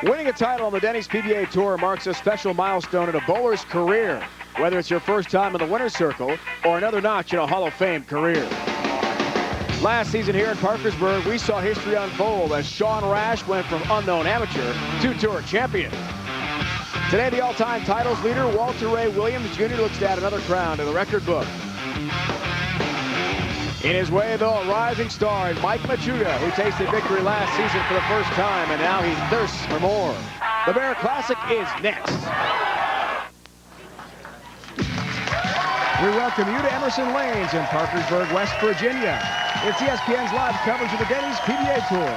Winning a title on the Denny's PBA Tour marks a special milestone in a bowler's career, whether it's your first time in the winner's circle or another notch in a Hall of Fame career. Last season here in Parkersburg, we saw history unfold as Sean Rash went from unknown amateur to tour champion. Today, the all-time titles leader, Walter Ray Williams Jr., looks to add another crown to the record book. In his way, though, a rising star is Mike Machuga, who tasted victory last season for the first time, and now he thirsts for more. The Bayer Classic is next. We welcome you to Emerson Lanes in Parkersburg, West Virginia. It's ESPN's live coverage of the Denny's PBA Tour.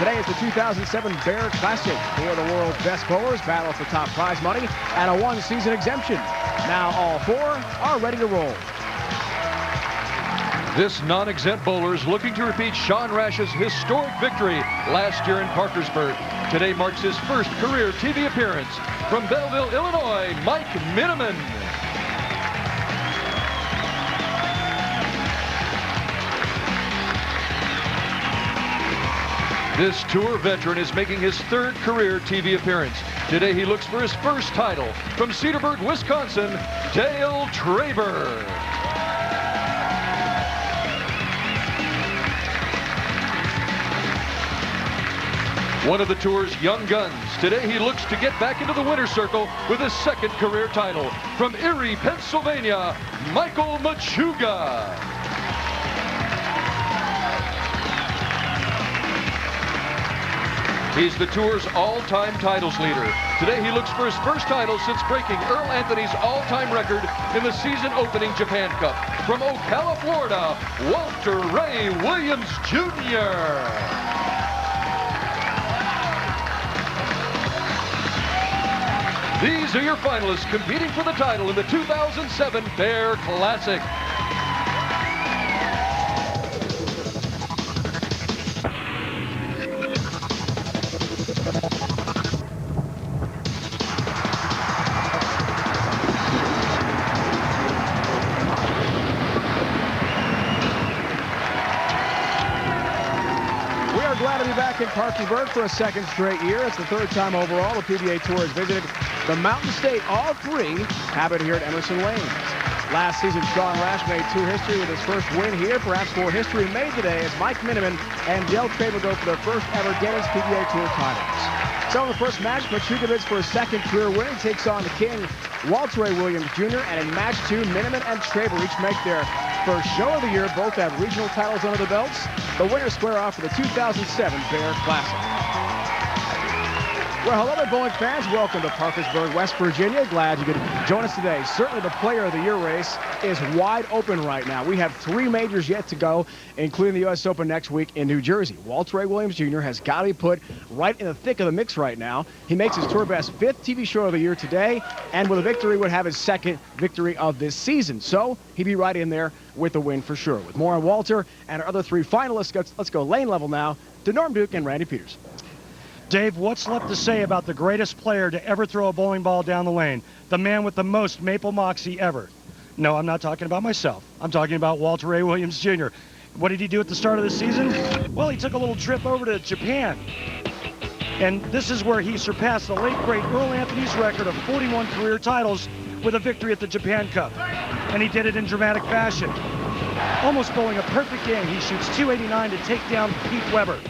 Today is the 2007 Bayer Classic, where the world's best bowlers battle for top prize money and a one-season exemption. Now all four are ready to roll. This non-exempt bowler is looking to repeat Sean Rash's historic victory last year in Parkersburg. Today marks his first career TV appearance. From Belleville, Illinois, Mike Mineman. This tour veteran is making his third career TV appearance. Today he looks for his first title. From Cedarburg, Wisconsin, Dale Traber. One of the tour's young guns. Today he looks to get back into the winner's circle with his second career title. From Erie, Pennsylvania, Michael Machuga. He's the tour's all-time titles leader. Today he looks for his first title since breaking Earl Anthony's all-time record in the season-opening Japan Cup. From Ocala, Florida, Walter Ray Williams Jr. These are your finalists competing for the title in the 2007 Bayer Classic. We are glad to be back in Parkersburg for a second straight year. It's the third time overall the PBA Tour has visited the Mountain State. All three have it here at Emerson Lanes. Last season, Sean Rash made tour history with his first win here. Perhaps more history made today as Mike Mineman and Dale Traber go for their first ever Denny's PBA Tour titles. So in the first match, Machuga bids for his second career win. He takes on the king, Walter Ray Williams Jr. And in match two, Mineman and Traber each make their first show of the year. Both have regional titles under the belts. The winners square off for the 2007 Bayer Classic. Well, hello there, bowling fans. Welcome to Parkersburg, West Virginia. Glad you could join us today. Certainly the Player of the Year race is wide open right now. We have three majors yet to go, including the U.S. Open next week in New Jersey. Walter Ray Williams Jr. has got to be put right in the thick of the mix right now. He makes his tour best fifth TV show of the year today, and with a victory would have his second victory of this season. So he'd be right in there with the win for sure. With more on Walter and our other three finalists, let's go lane level now to Norm Duke and Randy Peters. Dave, what's left to say about the greatest player to ever throw a bowling ball down the lane? The man with the most maple moxie ever. No, I'm not talking about myself. I'm talking about Walter Ray Williams Jr. What did he do at the start of the season? Well, he took a little trip over to Japan. And this is where he surpassed the late, great Earl Anthony's record of 41 career titles with a victory at the Japan Cup. And he did it in dramatic fashion. Almost bowling a perfect game, he shoots 289 to take down Pete Weber.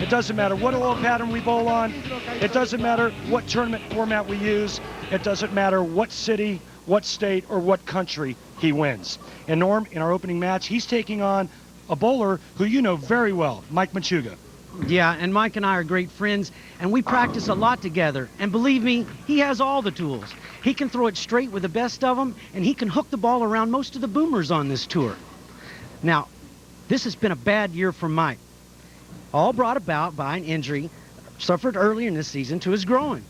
It doesn't matter what oil pattern we bowl on. It doesn't matter what tournament format we use. It doesn't matter what city, what state, or what country he wins. And Norm, in our opening match, he's taking on a bowler who you know very well, Mike Machuga. Yeah, and Mike and I are great friends, and we practice a lot together. And believe me, he has all the tools. He can throw it straight with the best of them, and he can hook the ball around most of the boomers on this tour. Now, this has been a bad year for Mike. All brought about by an injury suffered earlier in this season to his groin.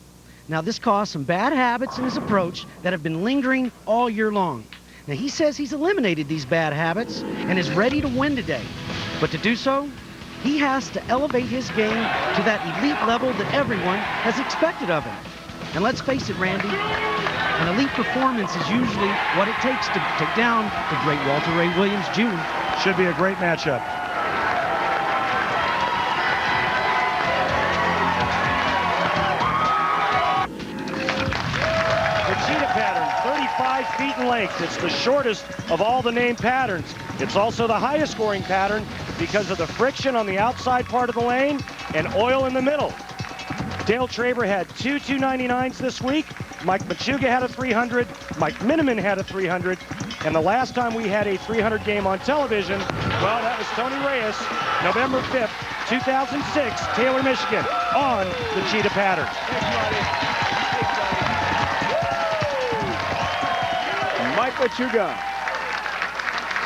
Now, this caused some bad habits in his approach that have been lingering all year long. Now, he says he's eliminated these bad habits and is ready to win today. But to do so, he has to elevate his game to that elite level that everyone has expected of him. And let's face it, Randy, an elite performance is usually what it takes to take down the great Walter Ray Williams Jr. Should be a great matchup. 5 feet in length. It's the shortest of all the named patterns. It's also the highest scoring pattern because of the friction on the outside part of the lane and oil in the middle. Dale Traber had 2 299s this week. Mike Machuga had a 300. Mike Mineman had a 300. And the last time we had a 300 game on television, well, that was Tony Reyes, November 5th, 2006, Taylor, Michigan, on the cheetah pattern. Mike Machuga,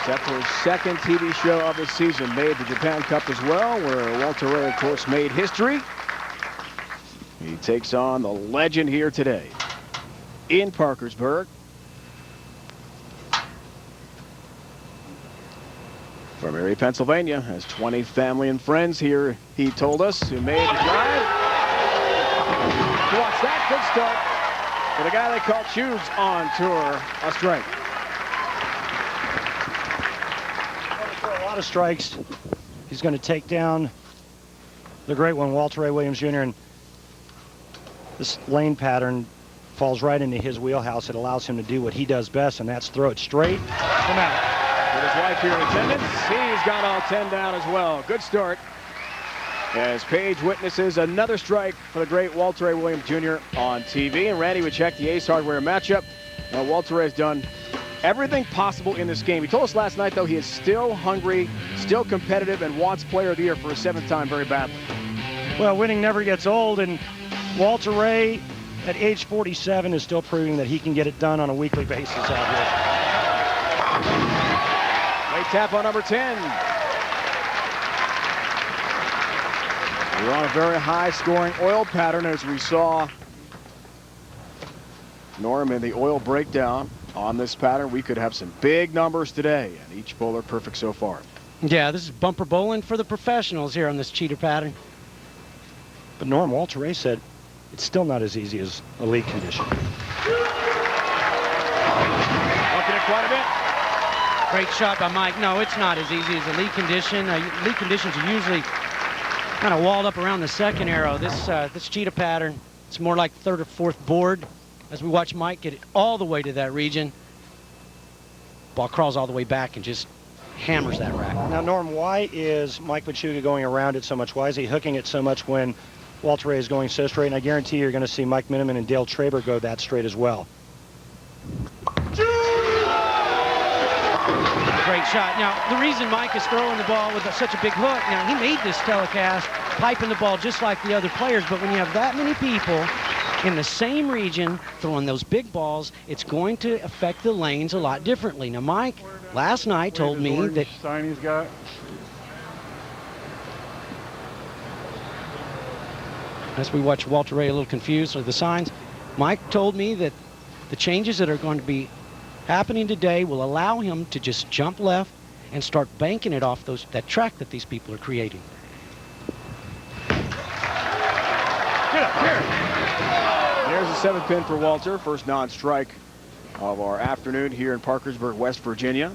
set for his second TV show of the season, made the Japan Cup as well, where Walter Ray, of course, made history. He takes on the legend here today in Parkersburg. From Erie, Pennsylvania, has 20 family and friends here, he told us, who made the drive. Watch that, good start for the guy they call Shoes on tour, a strike. For a lot of strikes, he's going to take down the great one, Walter Ray Williams Jr., and this lane pattern falls right into his wheelhouse. It allows him to do what he does best, and that's throw it straight from out. With his wife here in attendance, he's got all 10 down as well. Good start as Page witnesses another strike for the great Walter Ray Williams Jr. on TV. And Randy would check the Ace Hardware matchup. Now, Walter Ray has done everything possible in this game. He told us last night, though, he is still hungry, still competitive, and wants Player of the Year for a 7th time very badly. Well, winning never gets old, and Walter Ray, at age 47, is still proving that he can get it done on a weekly basis out here. Late tap on number 10. We're on a very high-scoring oil pattern, as we saw Norm in the oil breakdown. On this pattern, we could have some big numbers today, and each bowler perfect so far. Yeah, this is bumper bowling for the professionals here on this cheater pattern. But Norm, Walter Ray said it's still not as easy as elite condition. Looking at quite a bit. Great shot by Mike. No, it's not as easy as elite condition. Elite conditions are usually kind of walled up around the second arrow. This cheetah pattern, it's more like third or fourth board. As we watch Mike get it all the way to that region, ball crawls all the way back and just hammers that rack. Now, Norm, why is Mike Machuga going around it so much? Why is he hooking it so much when Walter Ray is going so straight? And I guarantee you're going to see Mike Mineman and Dale Traber go that straight as well. Great shot. Now, the reason Mike is throwing the ball with such a big hook, now he made this telecast piping the ball just like the other players, but when you have that many people in the same region throwing those big balls, it's going to affect the lanes a lot differently. Now, Mike last night told me that sign he's got. as we watch Walter Ray a little confused with the signs, Mike told me that the changes that are going to be happening today will allow him to just jump left and start banking it off that track that these people are creating. Get up here. There's a 7th pin for Walter, first non-strike of our afternoon here in Parkersburg, West Virginia.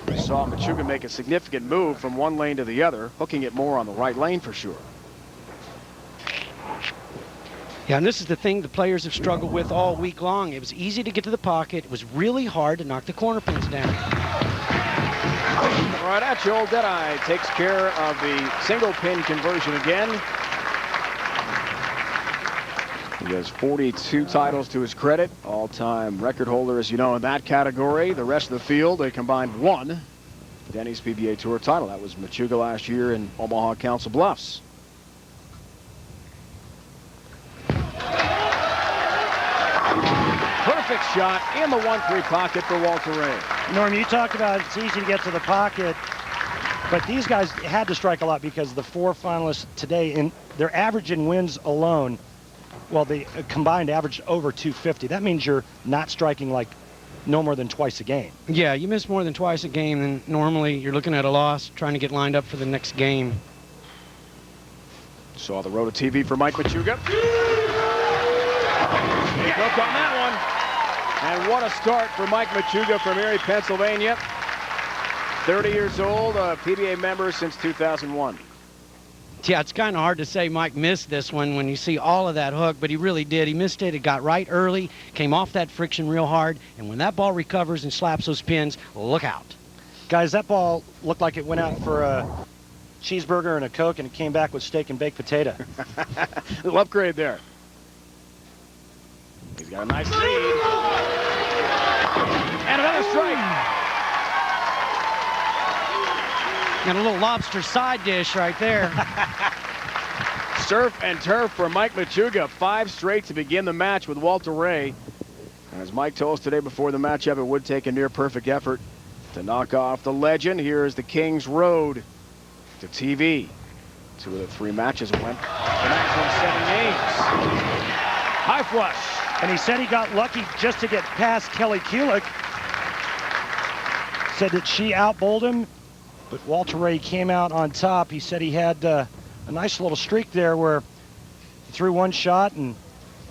We saw Machuga make a significant move from one lane to the other, hooking it more on the right lane for sure. Yeah, and this is the thing the players have struggled with all week long. It was easy to get to the pocket. It was really hard to knock the corner pins down. Right at you, old Deadeye takes care of the single pin conversion again. He has 42 titles to his credit. All-time record holder, as you know, in that category. The rest of the field, a combined 1 Denny's PBA Tour title. That was Machuga last year in Omaha Council Bluffs. Perfect shot in the 1-3 pocket for Walter Ray. Norm, you talked about it's easy to get to the pocket, but these guys had to strike a lot because the 4 finalists today, their average in wins alone, well, the combined average over 250. That means you're not striking like no more than twice a game. Yeah, you miss more than twice a game, then normally you're looking at a loss, trying to get lined up for the next game. Saw the road to TV for Mike Machuga. He hooked on that one. And what a start for Mike Machuga from Erie, Pennsylvania. 30 years old, a PBA member since 2001. Yeah, it's kind of hard to say Mike missed this one when you see all of that hook, but he really did. He missed it. It got right early, came off that friction real hard, and when that ball recovers and slaps those pins, look out. Guys, that ball looked like it went out for a cheeseburger and a Coke, and it came back with steak and baked potato. Little upgrade there. He's got a nice lead. And another strike. And a little lobster side dish right there. Surf and turf for Mike Machuga. 5 straight to begin the match with Walter Ray. And as Mike told us today before the matchup, it would take a near-perfect effort to knock off the legend. Here is the King's road to TV. 2 of the 3 matches went tonight's won 7 games. High flush. And he said he got lucky just to get past Kelly Kulick. Said that she outbowled him, but Walter Ray came out on top. He said he had a nice little streak there where he threw 1 shot and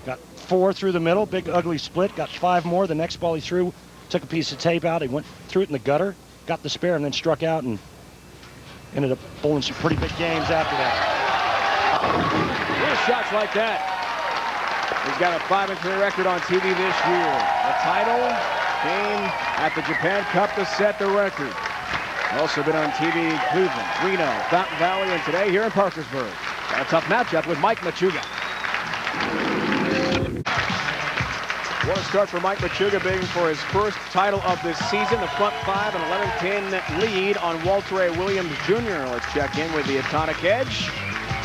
got 4 through the middle, big ugly split, got 5 more. The next ball he threw, took a piece of tape out, he went threw it in the gutter, got the spare, and then struck out and ended up bowling some pretty big games after that. Little shots like that. He's got a 5-3 record on TV this year. The title came at the Japan Cup to set the record. Also been on TV in Cleveland, Reno, Fountain Valley, and today here in Parkersburg. Got a tough matchup with Mike Machuga. What a start for Mike Machuga, bidding for his first title of this season. The front 5 and 11-10 lead on Walter A. Williams Jr. Let's check in with the Atonic Edge.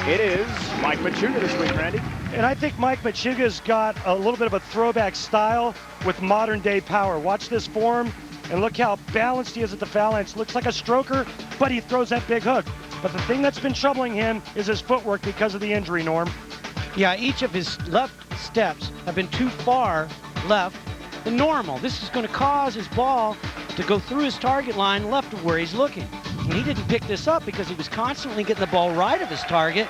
It is Mike Machuga this week, Randy. And I think Mike Machuga's got a little bit of a throwback style with modern day power. Watch this form. And look how balanced he is at the foul line. Looks like a stroker, but he throws that big hook. But the thing that's been troubling him is his footwork because of the injury, Norm. Yeah, each of his left steps have been too far left than normal. This is going to cause his ball to go through his target line left of where he's looking. And he didn't pick this up because he was constantly getting the ball right of his target.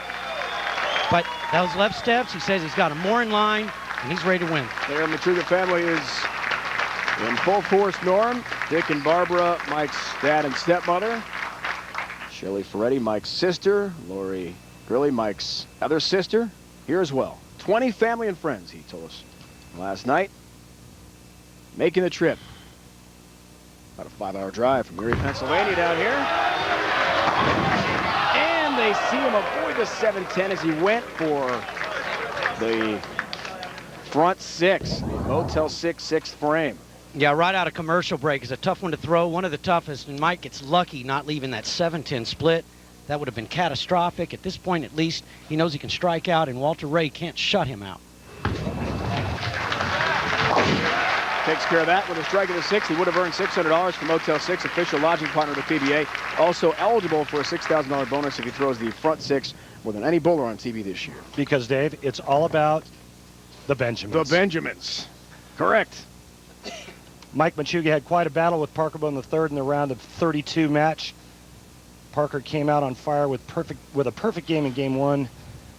But those left steps, he says he's got him more in line, and he's ready to win. The Machuga family is in full force, Norm. Dick and Barbara, Mike's dad and stepmother. Shelley Ferretti, Mike's sister. Lori Gurley, Mike's other sister, here as well. 20 family and friends, he told us last night. Making the trip. About a 5-hour drive from Erie, Pennsylvania down here. And they see him avoid the 7-10 as he went for the front 6, the Motel 6 6th frame. Yeah, right out of commercial break is a tough one to throw, one of the toughest, and Mike gets lucky not leaving that 7-10 split. That would have been catastrophic. At this point, at least, he knows he can strike out, and Walter Ray can't shut him out. Takes care of that with a strike of the 6. He would have earned $600 from Motel 6, official lodging partner of the PBA. Also eligible for a $6,000 bonus if he throws the front 6 more than any bowler on TV this year. Because, Dave, it's all about the Benjamins. The Benjamins. Correct. Mike Machuga had quite a battle with Parker in the 3rd in the round of 32 match. Parker came out on fire with a perfect game in game 1.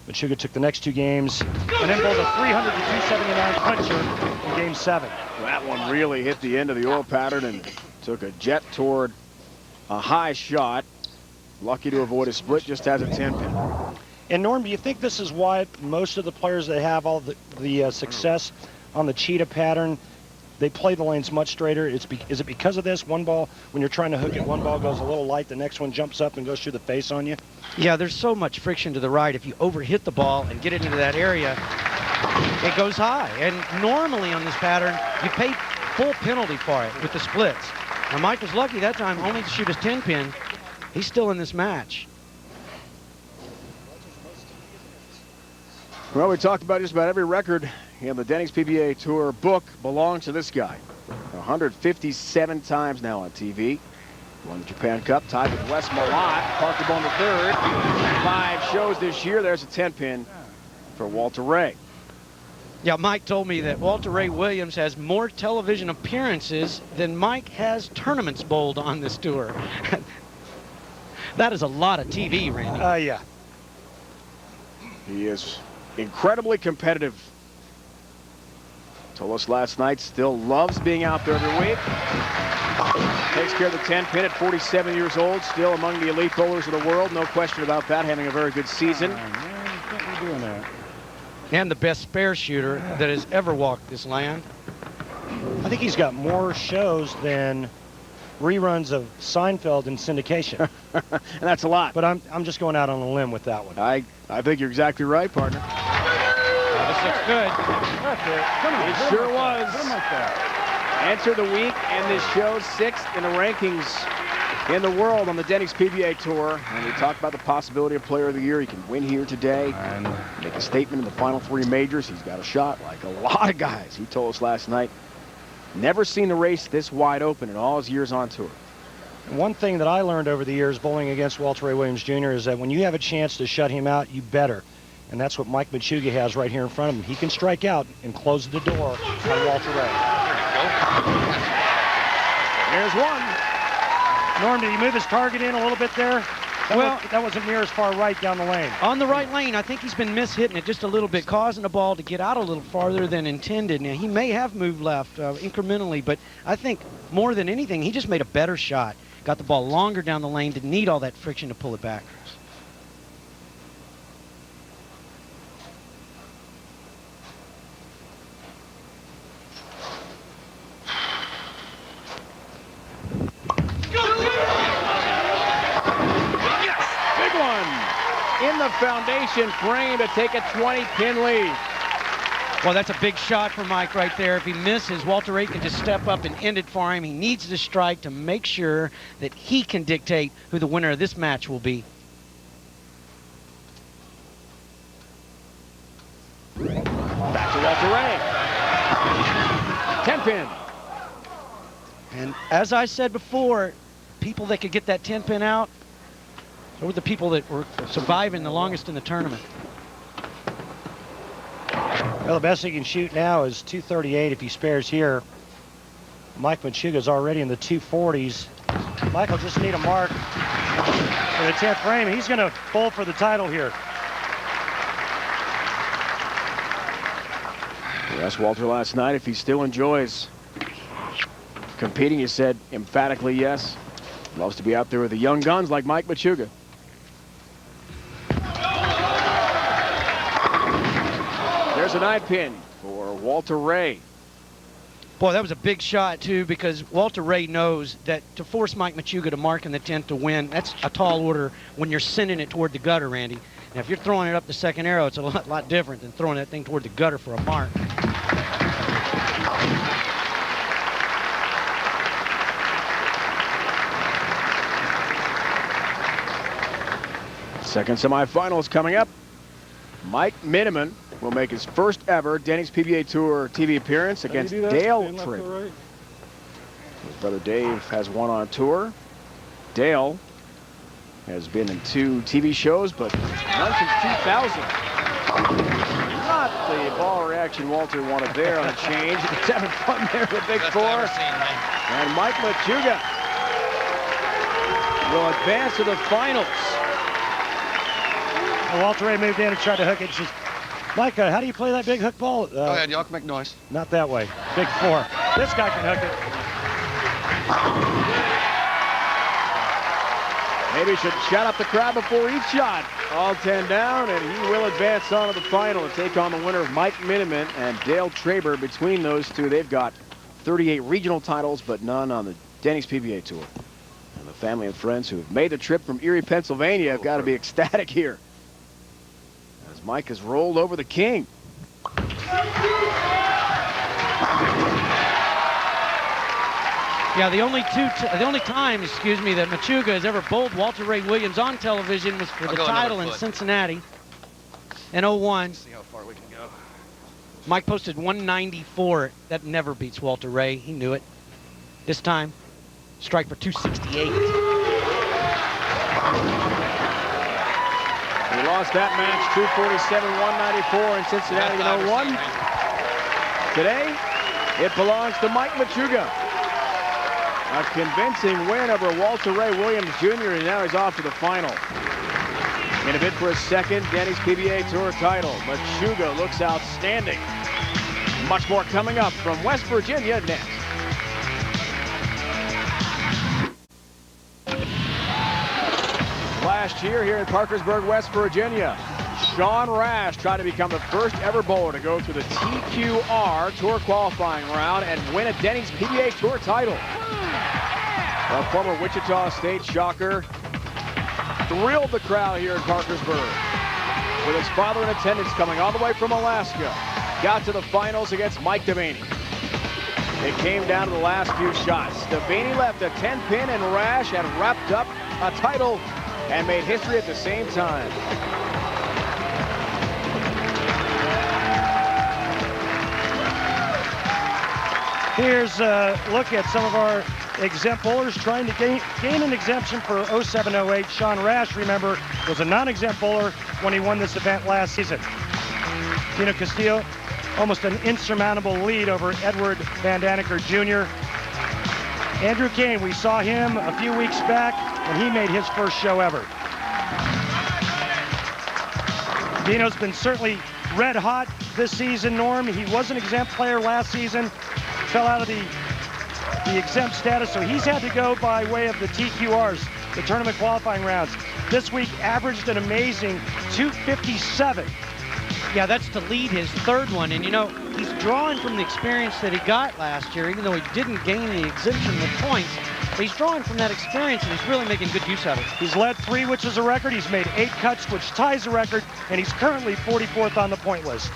Machuga took the next 2 games and then bowled a 300 to 279 puncher in game 7. That one really hit the end of the oil pattern and took a jet toward a high shot. Lucky to avoid a split, just has a 10-pin. And Norm, do you think this is why most of the players that have all the success on the cheetah pattern, they play the lanes much straighter? Is it because of this? One ball, when you're trying to hook it, one ball goes a little light, the next one jumps up and goes through the face on you? Yeah, there's so much friction to the right. If you overhit the ball and get it into that area, it goes high. And normally on this pattern, you pay full penalty for it with the splits. Now, Mike was lucky that time only to shoot his 10-pin. He's still in this match. Well, we talked about just about every record in the Denny's PBA Tour book belongs to this guy. 157 times now on TV. Won the Japan Cup, tied with Wes Malott. Parkersburg the 3rd. 5 shows this year. There's a 10-pin for Walter Ray. Yeah, Mike told me that Walter Ray Williams has more television appearances than Mike has tournaments bowled on this tour. That is a lot of TV, Randy. Yeah. He is incredibly competitive. Told us last night, still loves being out there every week. Takes care of the 10 pin at 47 years old, still among the elite bowlers of the world. No question about that, having a very good season. Can't be doing that. And the best spare shooter that has ever walked this land. I think he's got more shows than reruns of Seinfeld in syndication. And that's a lot. But I'm just going out on a limb with that one. I think you're exactly right, partner. This looks good. That's it. Come on. It sure was. Put him like that. Enter the week, and this shows 6th in the rankings in the world on the Denny's PBA Tour. And we talked about the possibility of Player of the Year. He can win here today and make a statement in the final 3 majors. He's got a shot like a lot of guys. He told us last night, never seen the race this wide open in all his years on tour. And one thing that I learned over the years bowling against Walter Ray Williams Jr. is that when you have a chance to shut him out, you better. And that's what Mike Machuga has right here in front of him. He can strike out and close the door on Walter Ray. There's one. Norm, did he move his target in a little bit there? That wasn't near as far right down the lane. On the right lane, I think he's been mishitting it just a little bit, causing the ball to get out a little farther than intended. Now, he may have moved left incrementally, but I think more than anything, he just made a better shot. Got the ball longer down the lane, didn't need all that friction to pull it back. In the foundation frame to take a 20-pin lead. Well, that's a big shot for Mike right there. If he misses, Walter Ray can just step up and end it for him. He needs to strike to make sure that he can dictate who the winner of this match will be. Back to Walter Ray. 10-pin. And as I said before, people that could get that 10-pin out, those were the people that were surviving the longest in the tournament. Well, the best he can shoot now is 238 if he spares here. Mike Machuga's already in the 240s. Michael just need a mark for the 10th frame. He's going to bowl for the title here. We asked Walter last night if he still enjoys competing. He said emphatically yes. Loves to be out there with the young guns like Mike Machuga. There's a 9-pin for Walter Ray. Boy, that was a big shot, too, because Walter Ray knows that to force Mike Machuga to mark in the 10th to win, that's a tall order when you're sending it toward the gutter, Randy. Now, if you're throwing it up the second arrow, it's a lot different than throwing that thing toward the gutter for a mark. Second semifinals coming up. Mike Mineman will make his first ever Denny's PBA Tour TV appearance against Dale Traber. His brother Dave has one on tour. Dale has been in 2 TV shows, but none since 2000. Not the ball reaction Walter wanted there on a change. He's having fun there with Big Four. And Mike Machuga will advance to the finals. Well, Walter Ray moved in and tried to hook it. She says, Mike, how do you play that big hook ball? Go ahead, y'all can make noise. Not that way. Big Four. This guy can hook it. Maybe he should shout up the crowd before each shot. All 10 down, and he will advance on to the final to take on the winner of Mike Mineman and Dale Traber. Between those two, they've got 38 regional titles, but none on the Denny's PBA Tour. And the family and friends who have made the trip from Erie, Pennsylvania have got to be ecstatic here, as Mike has rolled over the king. Yeah, the only time, that Machuga has ever bowled Walter Ray Williams on television was for the title in Cincinnati in 01. See how far we can go. Mike posted 194. That never beats Walter Ray. He knew it. This time, strike for 268. He lost that match 247-194 in Cincinnati in 01. Today, it belongs to Mike Machuga. A convincing win over Walter Ray Williams Jr., and now he's off to the final. In a bid for his second Denny's PBA Tour title, Machuga looks outstanding. Much more coming up from West Virginia next. last year here in Parkersburg, West Virginia. Sean Rash tried to become the first ever bowler to go through the TQR Tour qualifying round and win a Denny's PBA Tour title. A former Wichita State Shocker thrilled the crowd here in Parkersburg with his father in attendance coming all the way from Alaska. Got to the finals against Mike Devaney. It came down to the last few shots. Devaney left a 10-pin and Rash had wrapped up a title and made history at the same time. Here's a look at some of our exempt bowlers trying to gain an exemption for 07-08. Sean Rash, remember, was a non-exempt bowler when he won this event last season. Dino Castillo, almost an insurmountable lead over Edward Van Daneker Jr. Andrew Kane, we saw him a few weeks back when he made his first show ever. Dino's been certainly red hot this season, Norm. He was an exempt player last season, fell out of the exempt status, so he's had to go by way of the TQRs, the tournament qualifying rounds. This week averaged an amazing 257. Yeah, that's to lead his third one, and you know, he's drawing from the experience that he got last year, even though he didn't gain the exemption with points. But he's drawing from that experience, and he's really making good use of it. He's led 3, which is a record. He's made 8 cuts, which ties the record, and he's currently 44th on the point list.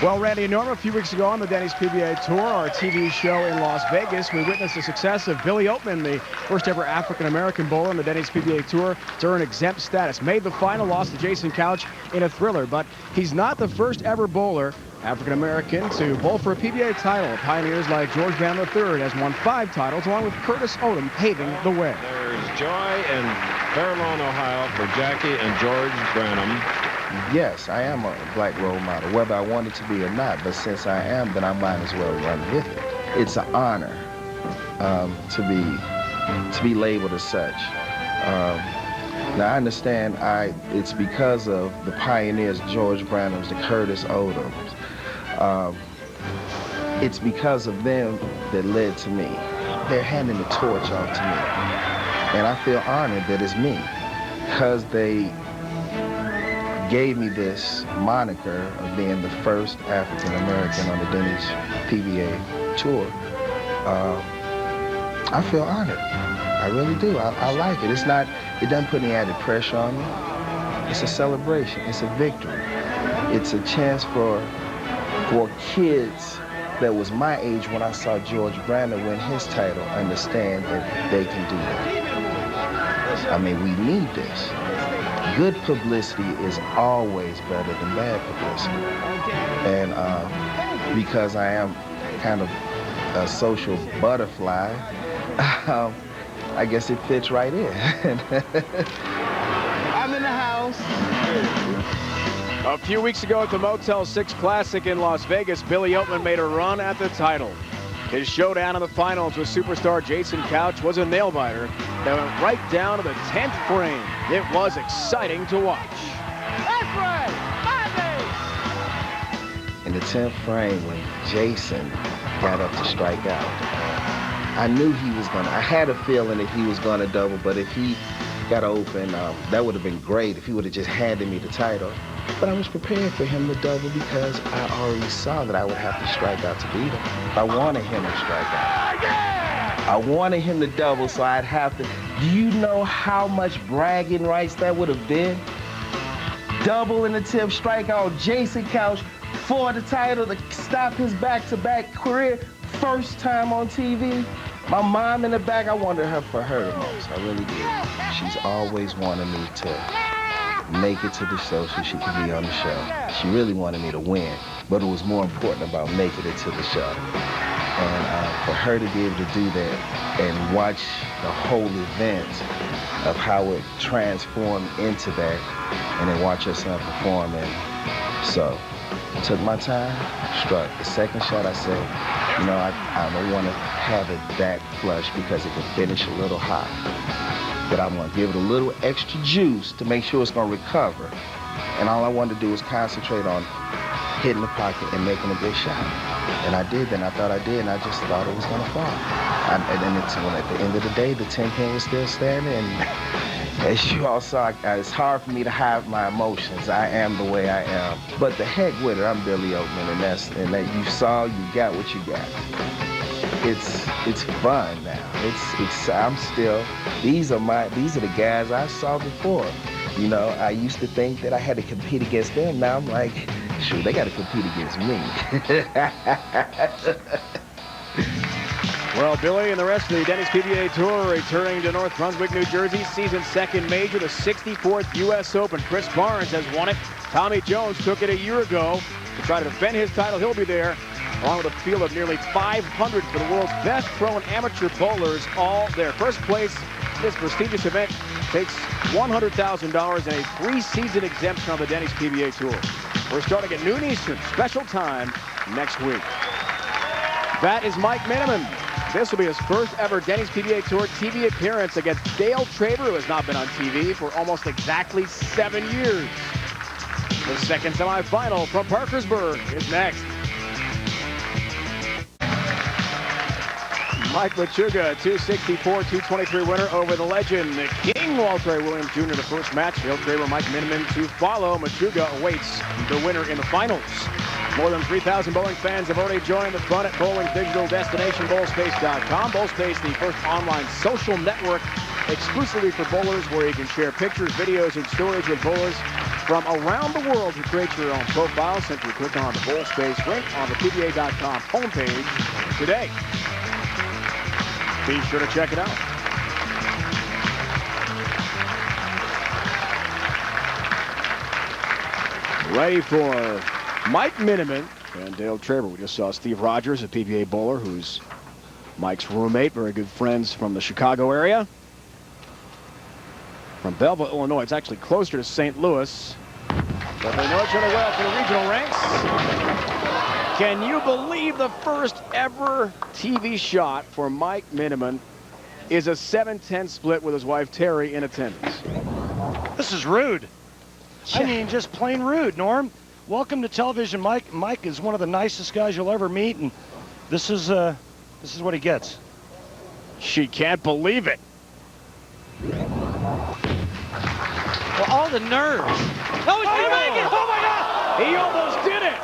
Well, Randy and Norm, a few weeks ago on the Denny's PBA Tour, our TV show in Las Vegas, we witnessed the success of Billy Oatman, the first ever African-American bowler on the Denny's PBA Tour to earn exempt status. Made the final, lost to Jason Couch in a thriller, but he's not the first ever bowler, African-American, to bowl for a PBA title. Pioneers like George Van III has won 5 titles, along with Curtis Odom paving the way. There's joy in Fairlawn, Ohio for Jackie and George Branham. Yes, I am a black role model, whether I want it to be or not, but since I am, then I might as well run with it. It's an honor to be labeled as such. Now I understand it's because of the pioneers, George Branhams, the Curtis Odoms. It's because of them that led to me. They're handing the torch off to me. And I feel honored that it's me, because they gave me this moniker of being the first African-American on the Denny's PBA Tour. I feel honored. I really do. I like it. It doesn't put any added pressure on me. It's a celebration. It's a victory. It's a chance for kids that was my age when I saw George Brandon win his title understand that they can do that. I mean, we need this. Good publicity is always better than bad publicity. And because I am kind of a social butterfly, I guess it fits right in. I'm in the house. A few weeks ago at the Motel 6 Classic in Las Vegas, Billy Oatman made a run at the title. His showdown in the finals with superstar Jason Couch was a nail-biter that went right down to the 10th frame. It was exciting to watch. That's right, in the 10th frame, when Jason got up to strike out, I knew he was gonna, I had a feeling that he was gonna double, but if he got open, that would have been great if he would have just handed me the title. But I was prepared for him to double because I already saw that I would have to strike out to beat him. I wanted him to strike out. I wanted him to double, so I'd have to. Do you know how much bragging rights that would have been? Double in the 10th strikeout, Jason Couch for the title to stop his back-to-back career. First time on TV. My mom in the back, I wanted her for her the most. I really did. She's always wanted me to make it to the show so she could be on the show. She really wanted me to win, but it was more important about making it to the show. And for her to be able to do that and watch the whole event of how it transformed into that, and then watch her son perform. And so I took my time, struck. The second shot, I said, you know, I don't want to have it that flush because it can finish a little hot. But I'm going to give it a little extra juice to make sure it's going to recover. And all I wanted to do was concentrate on hitting the pocket and making a good shot. And I did, and I thought I did, and I just thought it was going to fall. And then when at the end of the day, the 10 pin was still standing, and As you all saw, it's hard for me to hide my emotions. I am the way I am. But the heck with it, I'm Billy Oatman, and that you saw, you got what you got. It's fun now. I'm still. These are the guys I saw before. You know, I used to think that I had to compete against them. Now I'm like, shoot, they got to compete against me. Well, Billy and the rest of the Denny's PBA Tour are returning to North Brunswick, New Jersey. Season's second major, the 64th U.S. Open. Chris Barnes has won it. Tommy Jones took it a year ago to try to defend his title. He'll be there, along with a field of nearly 500 for the world's best pro and amateur bowlers, all there. First place in this prestigious event takes $100,000 and a free season exemption on the Denny's PBA Tour. We're starting at noon Eastern, special time next week. That is Mike Mineman. This will be his first ever Denny's PBA Tour TV appearance against Dale Traber, who has not been on TV for almost exactly 7 years. The second semifinal from Parkersburg is next. Mike Machuga, 264, 223 winner over the legend, the King Walter A. Williams Jr. The first match. Dale Traber, Mike Mineman to follow. Machuga awaits the winner in the finals. More than 3,000 bowling fans have already joined the fun at bowling's digital destination, bowlspace.com. Bowlspace, the first online social network exclusively for bowlers, where you can share pictures, videos, and stories with bowlers from around the world to create your own profile. Simply click on the Bowlspace link on the PBA.com homepage today. Be sure to check it out. Ready for Mike Mineman and Dale Traber. We just saw Steve Rogers, a PBA bowler who's Mike's roommate, very good friends from the Chicago area. From Belleville, Illinois. It's actually closer to St. Louis, but they know each other well for the regional ranks. Can you believe the first ever TV shot for Mike Mineman is a 7-10 split with his wife Terry in attendance? This is rude. I mean, just plain rude, Norm. Welcome to television, Mike. Mike is one of the nicest guys you'll ever meet, and this is what he gets. She can't believe it. Well, all the nerves. Oh, he's gonna make it! Oh my God! He almost did it.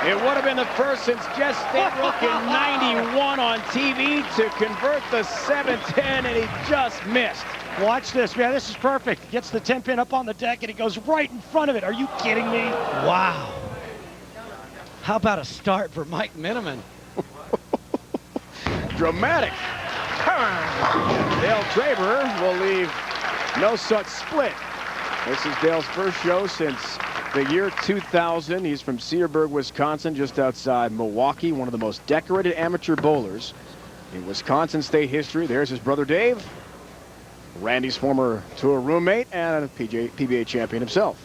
It would have been the first since Jess Stanbrook in '91 on TV to convert the 7-10, and he just missed. Watch this, man. This is perfect. He gets the 10-pin up on the deck, and he goes right in front of it. Are you kidding me? Wow. How about a start for Mike Mineman? Dramatic. Dale Traber will leave no such split. This is Dale's first show since the year 2000. He's from Cedarburg, Wisconsin, just outside Milwaukee, one of the most decorated amateur bowlers in Wisconsin state history. There's his brother Dave, Randy's former tour roommate and a PBA champion himself.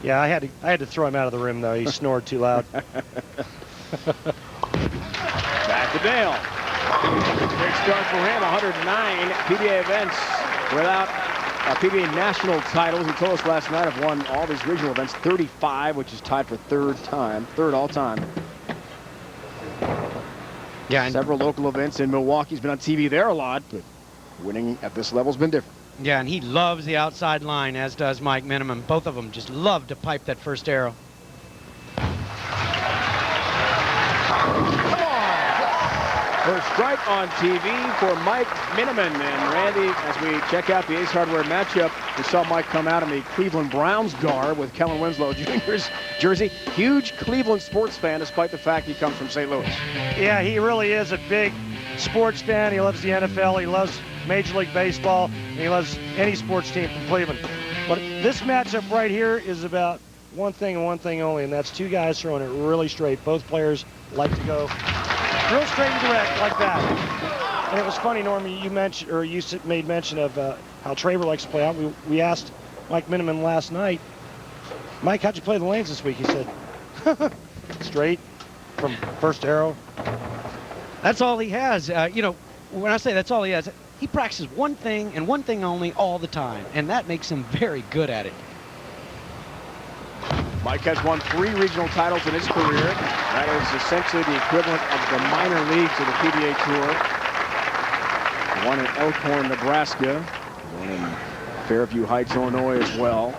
Yeah, I had to throw him out of the room, though. He snored too loud. Back to Dale. Big start for him, 109 PBA events without PBA national titles. He told us last night have won all these regional events, 35, which is tied for third all time. Yeah, and several local events in Milwaukee. He's been on TV there a lot, but winning at this level has been different. yeah, and he loves the outside line, as does Mike Mineman. Both of them just love to pipe that first arrow. First strike on TV for Mike Mineman. And Randy, as we check out the Ace Hardware matchup, we saw Mike come out in the Cleveland Browns garb with Kellen Winslow Jr.'s jersey. Huge Cleveland sports fan, despite the fact he comes from St. Louis. Yeah, he really is a big sports fan. He loves the NFL. He loves Major League Baseball. And he loves any sports team from Cleveland. But this matchup right here is about one thing and one thing only, and that's two guys throwing it really straight. Both players like to go real straight and direct like that. And it was funny, Norm, you mentioned, or you made mention of how Traber likes to play out. We asked Mike Mineman last night, Mike, how'd you play the lanes this week? He said, straight from first arrow. That's all he has. You know, when I say that's all he has, he practices one thing and one thing only all the time, and that makes him very good at it. Mike has won 3 regional titles in his career. That is essentially the equivalent of the minor leagues of the PBA Tour. One in Elkhorn, Nebraska, Born in Fairview Heights, Illinois as well.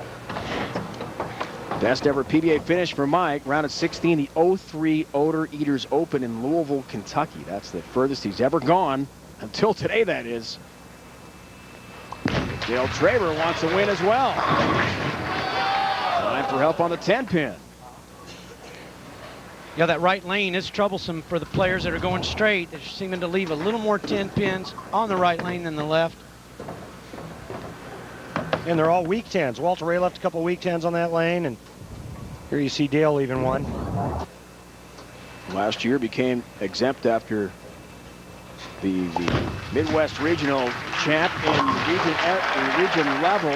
Best ever PBA finish for Mike. Round of 16, the 03 Odor Eaters Open in Louisville, Kentucky. That's the furthest he's ever gone, until today, that is. Dale Traber wants a win as well. Time for help on the 10-pin. Yeah, that right lane is troublesome for the players that are going straight. They're seeming to leave a little more 10 pins on the right lane than the left. And they're all weak 10s. Walter Ray left a couple weak 10s on that lane, and here you see Dale leaving one. Last year became exempt after the Midwest Regional champ in region level,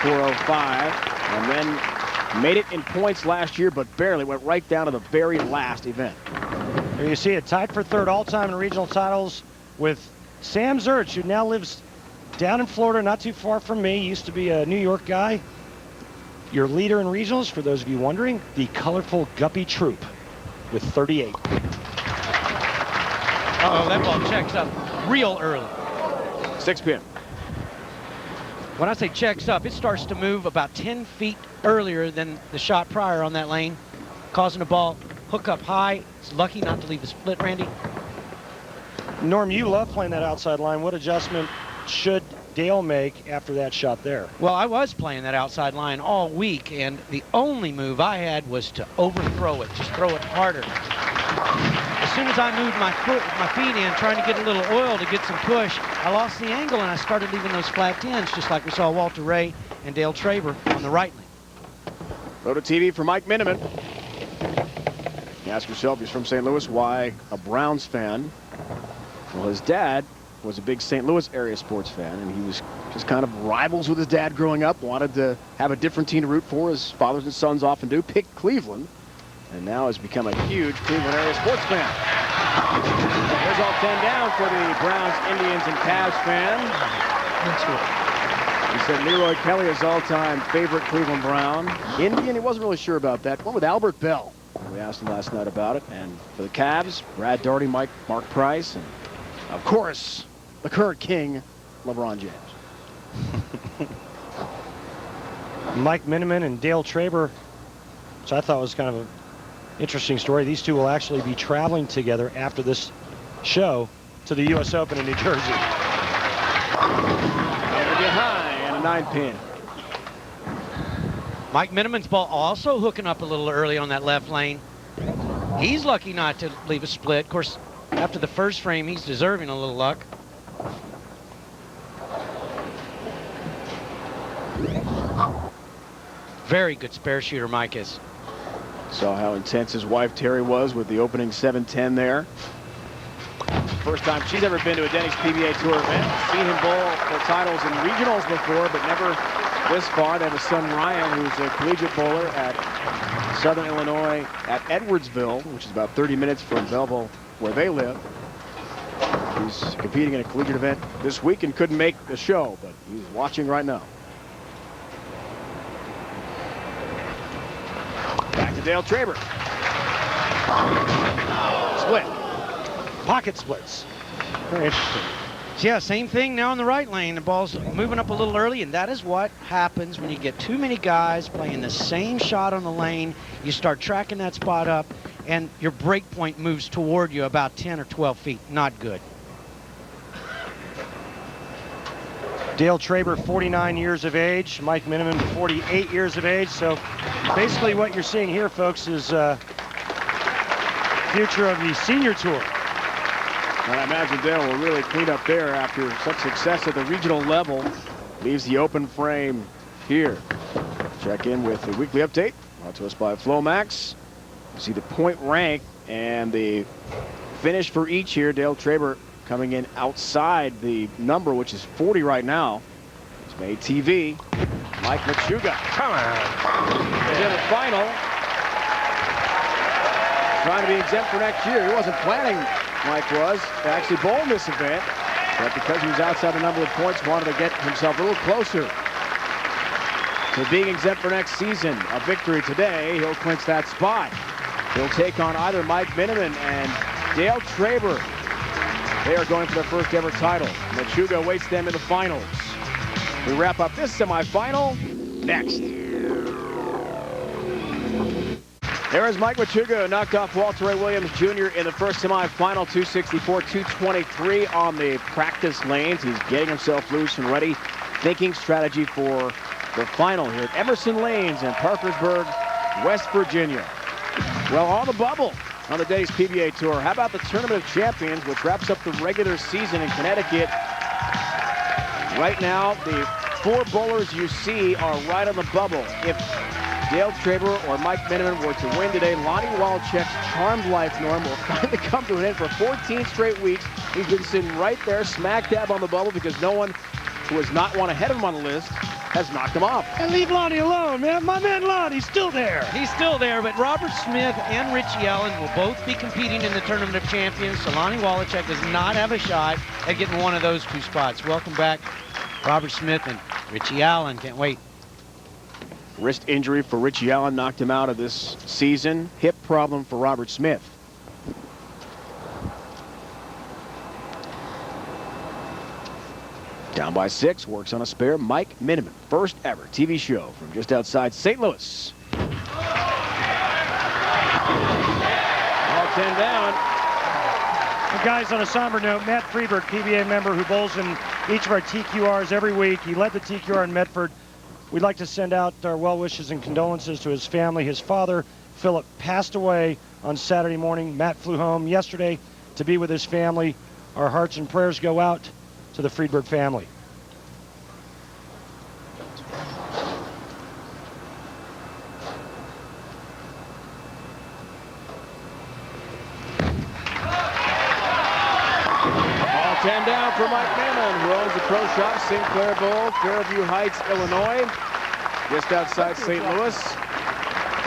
0405, and then made it in points last year, but barely. Went right down to the very last event. There you see it, tied for third all-time in regional titles with Sam Zurich, who now lives down in Florida, not too far from me. Used to be a New York guy. Your leader in regionals, for those of you wondering, the colorful Guppy Troop with 38. Uh-oh, that ball checks up real early. 6-pin. When I say checks up, it starts to move about 10 feet earlier than the shot prior on that lane, causing the ball hook up high. It's lucky not to leave the split, Randy. Norm, you love playing that outside line. What adjustment should Dale make after that shot there? Well, I was playing that outside line all week, and the only move I had was to overthrow it, just throw it harder. As soon as I moved my feet in, trying to get a little oil to get some push, I lost the angle and I started leaving those flat 10s, just like we saw Walter Ray and Dale Traber on the right lane. Go to TV for Mike Mineman. You ask yourself, he's from St. Louis, why a Browns fan? Well, his dad was a big St. Louis area sports fan, and he was just kind of rivals with his dad growing up, wanted to have a different team to root for, as fathers and sons often do, picked Cleveland, and now has become a huge Cleveland area sports fan. There's all 10 down for the Browns, Indians, and Cavs fan. He said Leroy Kelly is all-time favorite Cleveland Brown. Indian, he wasn't really sure about that. Went with Albert Bell. We asked him last night about it. And for the Cavs, Brad Daugherty, Mark Price, and of course, the current king, LeBron James. Mike Mineman and Dale Traber, which I thought was kind of an interesting story. These two will actually be traveling together after this show to the U.S. Open in New Jersey. High and a 9-pin. Mike Mineman's ball also hooking up a little early on that left lane. He's lucky not to leave a split. Of course, after the first frame, he's deserving a little luck. Very good spare shooter, Mike is. Saw how intense his wife Terry was with the opening 7-10 there. First time she's ever been to a Denny's PBA Tour event. Seen him bowl for titles in regionals before, but never this far. They have a son, Ryan, who's a collegiate bowler at Southern Illinois at Edwardsville, which is about 30 minutes from Belleville, where they live. He's competing in a collegiate event this week and couldn't make the show, but he's watching right now. Back to Dale Traber. Split. Pocket splits. Very interesting. Yeah, same thing now in the right lane. The ball's moving up a little early, and that is what happens when you get too many guys playing the same shot on the lane. You start tracking that spot up, and your break point moves toward you about 10 or 12 feet. Not good. Dale Traber, 49 years of age. Mike Mineman, 48 years of age. So basically what you're seeing here, folks, is future of the senior tour. And I imagine Dale will really clean up there after such success at the regional level. Leaves the open frame here. Check in with the weekly update brought to us by Flomax. You see the point rank and the finish for each here. Dale Traber coming in outside the number, which is 40 right now. It's made TV. Mike Machuga. Come on. Is in the final. Trying to be exempt for next year. He wasn't planning, Mike was, to actually bowl in this event. But because he was outside a number of points, wanted to get himself a little closer to being exempt for next season. A victory today, he'll clinch that spot. He'll take on either Mike Mineman and Dale Traber They are going for their first ever title. Machuga awaits them in the finals. We wrap up this semifinal next. There is Mike Machuga, who knocked off Walter Ray Williams Jr. in the first semifinal, 264-223 on the practice lanes. He's getting himself loose and ready, thinking strategy for the final here at Emerson Lanes in Parkersburg, West Virginia. Well, on the bubble on the day's PBA Tour. How about the Tournament of Champions, which wraps up the regular season in Connecticut? Right now, the 4 bowlers you see are right on the bubble. If Dale Traber or Mike Mineman were to win today, Lonnie Walchek's charmed life, Norm, will finally come to an end. For 14 straight weeks, he's been sitting right there, smack dab on the bubble, because no one who has not one ahead of him on the list has knocked him off. And leave Lonnie alone, man. My man Lonnie's still there. He's still there, but Robert Smith and Richie Allen will both be competing in the Tournament of Champions, so Lonnie Walchek does not have a shot at getting one of those 2 spots. Welcome back, Robert Smith and Richie Allen. Can't wait. Wrist injury for Richie Allen knocked him out of this season. Hip problem for Robert Smith. Down by 6, works on a spare. Mike Mineman, first ever TV show from just outside St. Louis. All 10 down. And guys, on a somber note, Matt Freeberg, PBA member who bowls in each of our TQRs every week. He led the TQR in Medford. We'd like to send out our well wishes and condolences to his family. His father, Philip, passed away on Saturday morning. Matt flew home yesterday to be with his family. Our hearts and prayers go out to the Freeberg family. All 10 down for Mike Mineman, who owns the pro shop, Sinclair Bowl, Fairview Heights, Illinois, just outside St. Louis.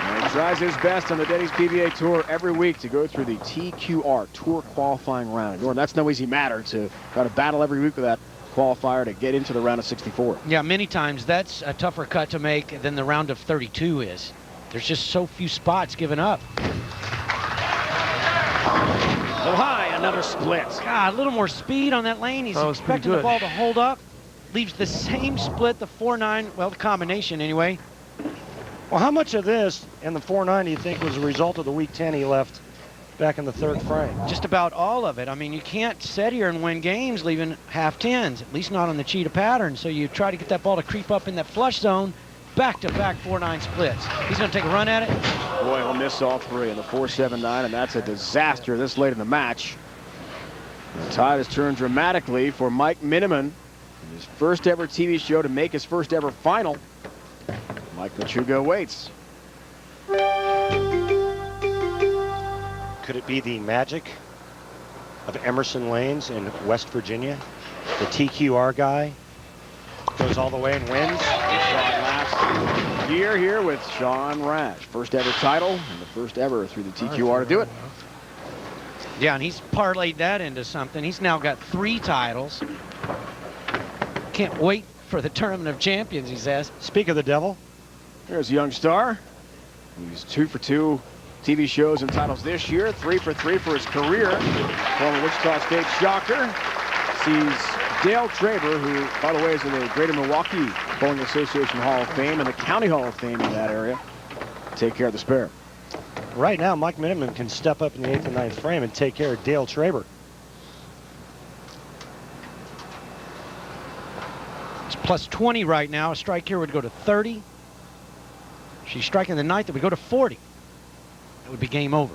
And he tries his best on the Denny's PBA Tour every week to go through the TQR Tour qualifying round. Norm, that's no easy matter to try to battle every week with that qualifier to get into the round of 64. Yeah, many times that's a tougher cut to make than the round of 32 is. There's just so few spots given up. Oh, high, another split. God, a little more speed on that lane. He's expecting the ball to hold up. Leaves the same split, the 4-9, well, the combination anyway. Well, how much of this and the 4-9 do you think was a result of the weak 10 he left back in the 3rd frame? Just about all of it. I mean, you can't sit here and win games leaving half 10s, at least not on the cheetah pattern. So you try to get that ball to creep up in that flush zone, back-to-back 4-9 splits. He's going to take a run at it. Boy, he'll miss all 3 in the 4-7-9, and that's a disaster this late in the match. The tide has turned dramatically for Mike Mineman. His first ever TV show to make his first ever final. Mike Machuga waits. Could it be the magic of Emerson Lanes in West Virginia? The TQR guy goes all the way and wins. Last year here with Sean Rash. First ever title and the first ever through the TQR to do it. Yeah, and he's parlayed that into something. He's now got 3 titles. Can't wait for the Tournament of Champions, he says. Speak of the devil. There's a young star. He's 2 for 2 TV shows and titles this year. 3 for 3 for his career. Former Wichita State Shocker. Sees Dale Traber, who, by the way, is in the Greater Milwaukee Bowling Association Hall of Fame and the County Hall of Fame in that area, take care of the spare. Right now, Mike Mineman can step up in the 8th and 9th frame and take care of Dale Traber. It's plus 20 right now. A strike here would go to 30. She's striking the 9th, it would go to 40. That would be game over.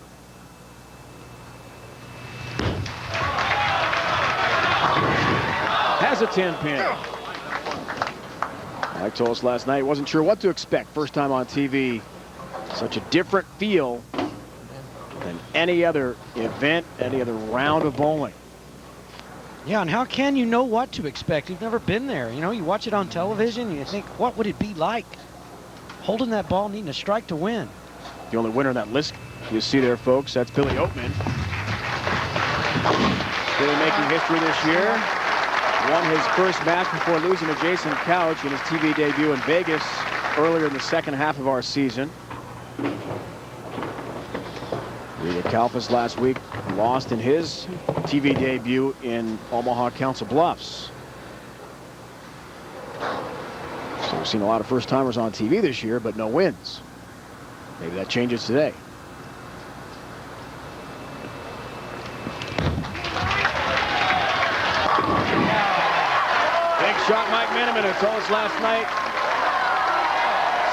Has a 10-pin. Mike told us last night he wasn't sure what to expect. First time on TV. Such a different feel than any other event, any other round of bowling. Yeah, and how can you know what to expect? You've never been there. You know, you watch it on television and you think, what would it be like? Holding that ball, needing a strike to win. The only winner on that list you see there, folks, that's Billy Oatman. Billy making history this year. Won his first match before losing to Jason Couch in his TV debut in Vegas earlier in the second half of our season. Rita Kalfas last week lost in his TV debut in Omaha Council Bluffs. So we've seen a lot of first-timers on TV this year, but no wins. Maybe that changes today. Big shot, Mike Mineman. It told us last night.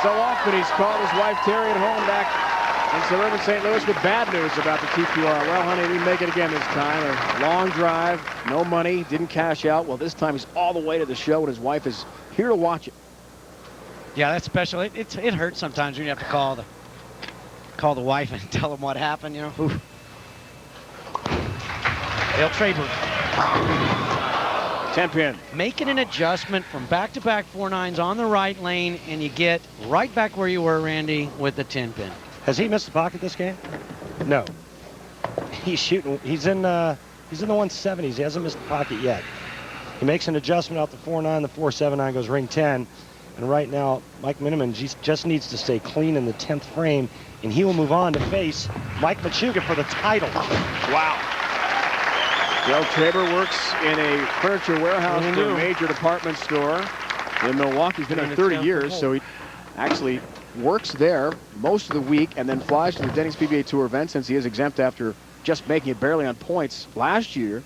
So often he's called his wife Terry at home back in suburban St. Louis with bad news about the TQR. Well, honey, he didn't make it again this time. A long drive, no money, didn't cash out. Well, this time he's all the way to the show, and his wife is here to watch it. Yeah, that's special. It hurts sometimes when you have to call the wife and tell them what happened, you know. Oof. Dale Traber. 10-pin. Making an adjustment from back-to-back 4-9s on the right lane, and you get right back where you were, Randy, with the 10-pin. Has he missed the pocket this game? No. He's shooting. He's in the 170s. He hasn't missed the pocket yet. He makes an adjustment out the 4-9. The 4-7-9 goes ring 10. And right now, Mike Mineman just needs to stay clean in the 10th frame, and he will move on to face Mike Machuga for the title. Wow. Dale Traber works in a furniture warehouse for a major department store in Milwaukee. He's been there 30 years, so he actually works there most of the week and then flies to the Denny's PBA Tour event since he is exempt after just making it barely on points last year,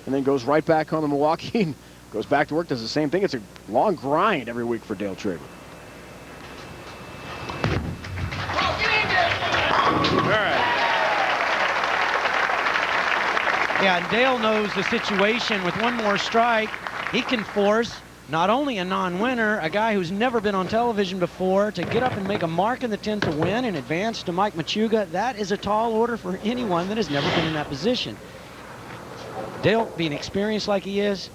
and then goes right back home to Milwaukee and goes back to work, does the same thing. It's a long grind every week for Dale Traber. All right. Yeah, and Dale knows the situation. With one more strike, he can force not only a non-winner, a guy who's never been on television before, to get up and make a mark in the 10th to win and advance to Mike Machuga. That is a tall order for anyone that has never been in that position. Dale, being experienced like he is,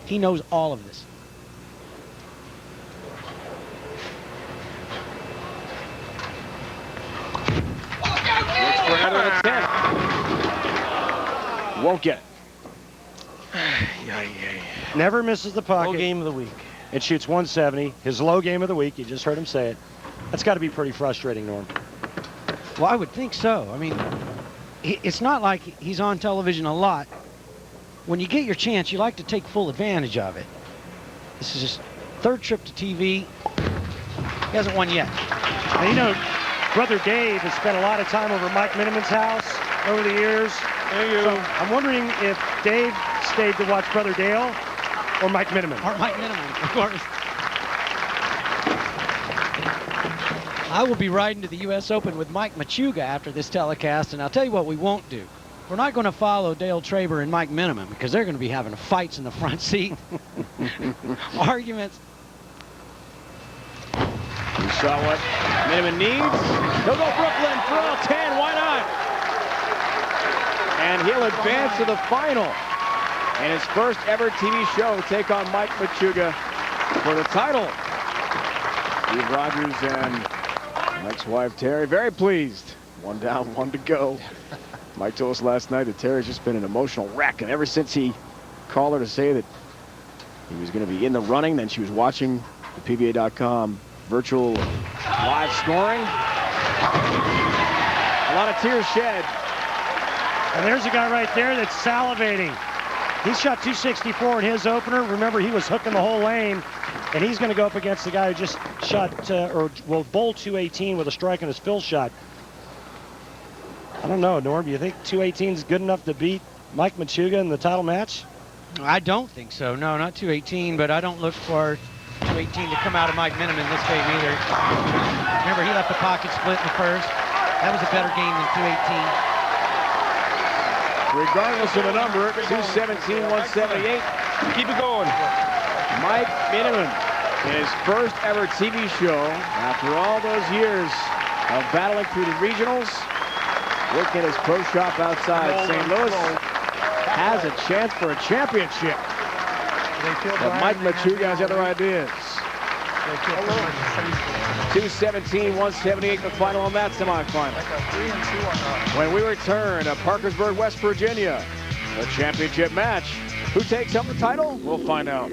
he knows all of this. Looks for another attempt. Won't get it. Never misses the pocket. Low game of the week. It shoots 170. His low game of the week. You just heard him say it. That's got to be pretty frustrating, Norm. Well, I would think so. I mean, it's not like he's on television a lot. When you get your chance, you like to take full advantage of it. This is his third trip to TV. He hasn't won yet. And you know, Brother Dave has spent a lot of time over Mike Mineman's house over the years. So I'm wondering if Dave stayed to watch Brother Dale or Mike Mineman. Or Mike Mineman, of course. I will be riding to the U.S. Open with Mike Machuga after this telecast, and I'll tell you what we won't do. We're not going to follow Dale Traber and Mike Mineman because they're going to be having fights in the front seat. Arguments. You saw what Mineman needs. He'll go Brooklyn for all 10. Why not? And he'll advance to the final. And his first ever TV show take on Mike Machuga for the title. Steve Rogers and Mike's wife Terry very pleased. One down, one to go. Mike told us last night that Terry's just been an emotional wreck, and ever since he called her to say that he was going to be in the running, then she was watching the PBA.com virtual live scoring. A lot of tears shed. And there's a guy right there that's salivating. He shot 264 in his opener. Remember, he was hooking the whole lane, and he's going to go up against the guy who just shot, bowled 218 with a strike on his fill shot. I don't know, Norm. Do you think 218 is good enough to beat Mike Machuga in the title match? I don't think so. No, not 218, but I don't look for 218 to come out of Mike Mineman this game either. Remember, he left the pocket split in the first. That was a better game than 218. Regardless of the number, 217, 178. Keep it going. Mike Mineman in his first ever TV show after all those years of battling through the regionals. Working at his pro shop outside St. Louis. Has a chance for a championship. But Mike Machuga has other ideas. 217, 178 the final on that semifinal. When we return to Parkersburg, West Virginia, the championship match. Who takes home the title? We'll find out.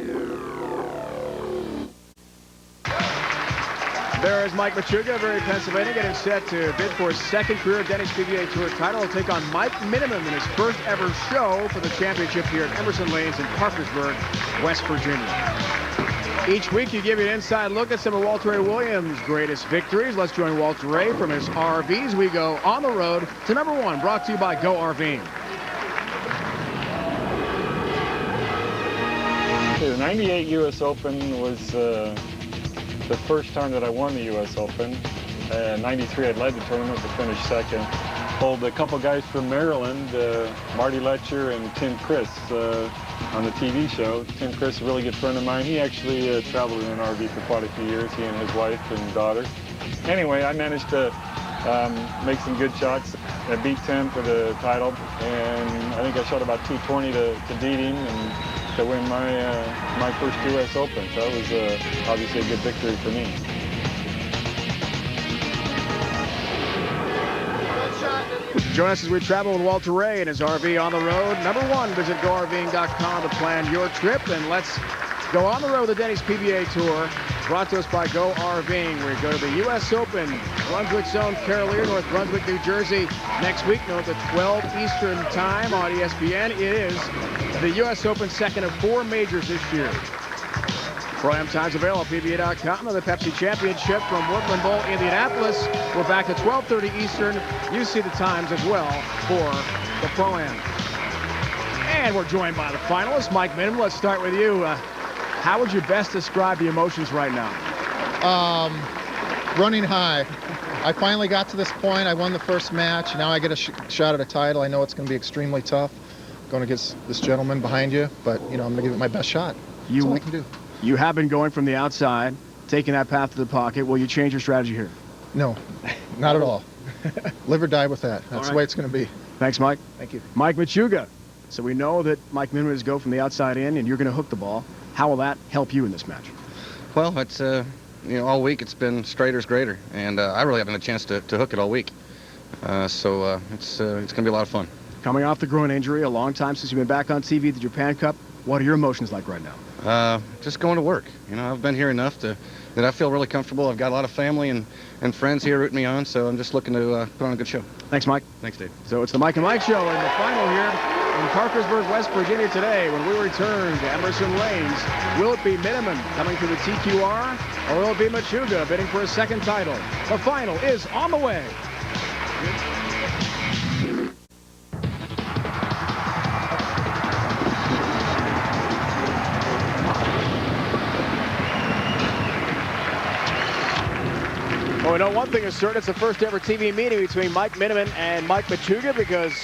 There is Mike Machuga, very Pennsylvania, getting set to bid for his second career Denny's PBA Tour title. He'll take on Mike Mineman in his first ever show for the championship here at Emerson Lanes in Parkersburg, West Virginia. Each week, you give you an inside look at some of Walter Ray Williams' greatest victories. Let's join Walter Ray from his RVs. We go on the road to number 1, brought to you by Go RVing. The 98 U.S. Open was the first time that I won the U.S. Open. 93, I led the tournament to finish second. Pulled a couple guys from Maryland, Marty Letcher and Tim Chris, on the TV show. Tim Chris is a really good friend of mine. He actually traveled in an RV for quite a few years, he and his wife and daughter. Anyway, I managed to make some good shots. I beat Tim for the title, and I think I shot about 220 to beat him and to win my first U.S. Open. So that was obviously a good victory for me. Join us as we travel with Walter Ray in his RV on the road. Number 1, visit GoRVing.com to plan your trip. And let's go on the road the Denny's PBA Tour, brought to us by Go RVing. We go to the U.S. Open, Brunswick's own Carolier, North Brunswick, New Jersey. Next week, note at 12 Eastern Time on ESPN. It is the U.S. Open, second of 4 majors this year. Pro-Am times available at PBA.com. The Pepsi Championship from Woodland Bowl, Indianapolis. We're back at 12:30 Eastern. You see the times as well for the Pro-Am. And we're joined by the finalists. Mike Mineman, let's start with you. How would you best describe the emotions right now? Running high. I finally got to this point. I won the first match. Now I get a shot at a title. I know it's going to be extremely tough going against this gentleman behind you, but I'm going to give it my best shot. That's all I can do. You have been going from the outside, taking that path to the pocket. Will you change your strategy here? No, not at all. Live or die with that. That's the way it's going to be. Thanks, Mike. Thank you. Mike Machuga. So we know that Mike Mineman is go from the outside in, and you're going to hook the ball. How will that help you in this match? Well, it's all week it's been straighter's greater, and I really haven't had a chance to hook it all week. So it's going to be a lot of fun. Coming off the groin injury, a long time since you've been back on TV at the Japan Cup. What are your emotions like right now? Just going to work. I've been here enough that I feel really comfortable. I've got a lot of family and friends here rooting me on, so I'm just looking to put on a good show. Thanks, Mike. Thanks, Dave. So it's the Mike and Mike Show in the final here in Parkersburg, West Virginia today. When we return to Emerson Lanes, will it be Mineman coming to the TQR, or will it be Machuga bidding for his second title? The final is on the way. Well, we know one thing is certain. It's the first ever TV meeting between Mike Mineman and Mike Machuga, because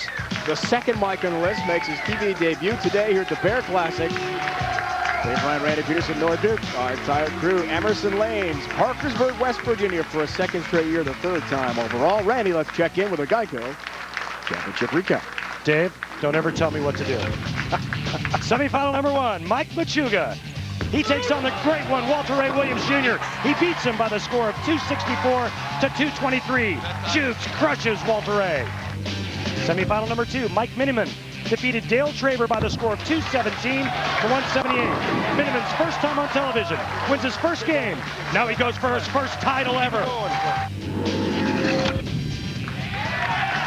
the second Mike on the list makes his TV debut today here at the Bayer Classic. Dave Ryan, Randy Peterson, Noah Duke, our entire crew, Emerson Lanes, Parkersburg, West Virginia for a second straight year, the third time overall. Randy, let's check in with a Geico championship recap. Dave, don't ever tell me what to do. Semifinal number 1, Mike Machuga. He takes on the great one, Walter Ray Williams Jr. He beats him by the score of 264 to 223. Jukes crushes Walter Ray. Semifinal number 2, Mike Mineman defeated Dale Traber by the score of 217 to 178. Mineman's first time on television, wins his first game. Now he goes for his first title ever.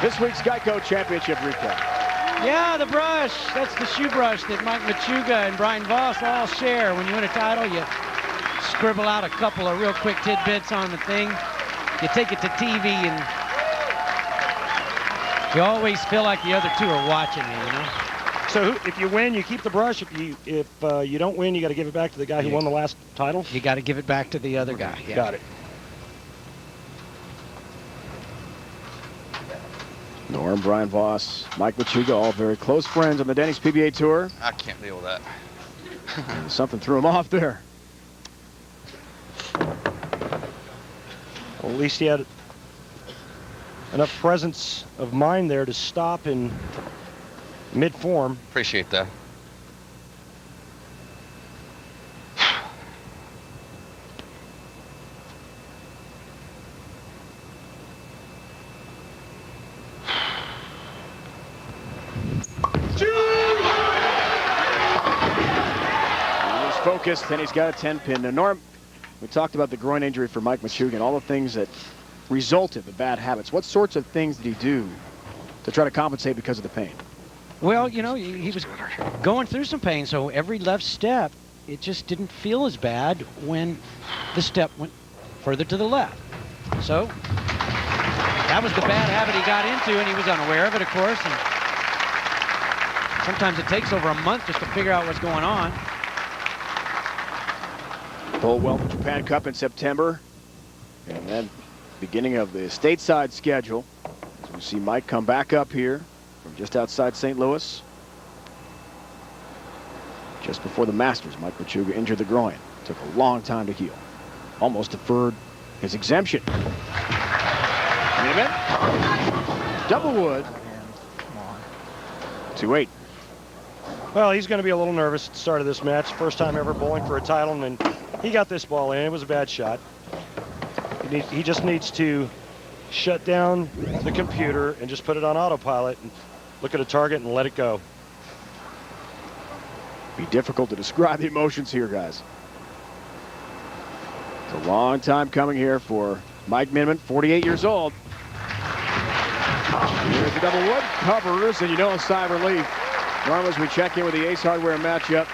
This week's Geico Championship recap. Yeah, the brush. That's the shoe brush that Mike Machuga and Brian Voss all share. When you win a title, you scribble out a couple of real quick tidbits on the thing. You take it to TV, and you always feel like the other two are watching you, So if you win, you keep the brush. If you don't win, you got to give it back to the guy who won the last title? You got to give it back to the other guy. Yeah. Got it. Norm, Brian Voss, Mike Machuga, all very close friends on the Denny's PBA Tour. I can't deal with that. Something threw him off there. Well, at least he had enough presence of mind there to stop in mid-form. Appreciate that. He's focused, and he's got a 10-pin. Now, Norm, We talked about the groin injury for Mike Machuga and all the things that resulted, the bad habits. What sorts of things did he do to try to compensate because of the pain? Well, you know, he was going through some pain, so every left step, it just didn't feel as bad when the step went further to the left. So that was the bad habit he got into, and he was unaware of it, of course. And sometimes it takes over a month just to figure out what's going on. Full Welcome Japan Cup in September, and then beginning of the stateside schedule. As we see Mike come back up here from just outside St. Louis. Just before the Masters, Mike Machuga injured the groin. Took a long time to heal. Almost deferred his exemption. Mineman. Double wood. 2-8. Well, he's going to be a little nervous at the start of this match. First time ever bowling for a title, and he got this ball in. It was a bad shot. He just needs to shut down the computer and just put it on autopilot and look at a target and let it go. Be difficult to describe the emotions here, guys. It's a long time coming here for Mike Mineman, 48 years old. Here's the double wood, covers, and you know a sigh of relief. Normally, as we check in with the Ace Hardware matchup,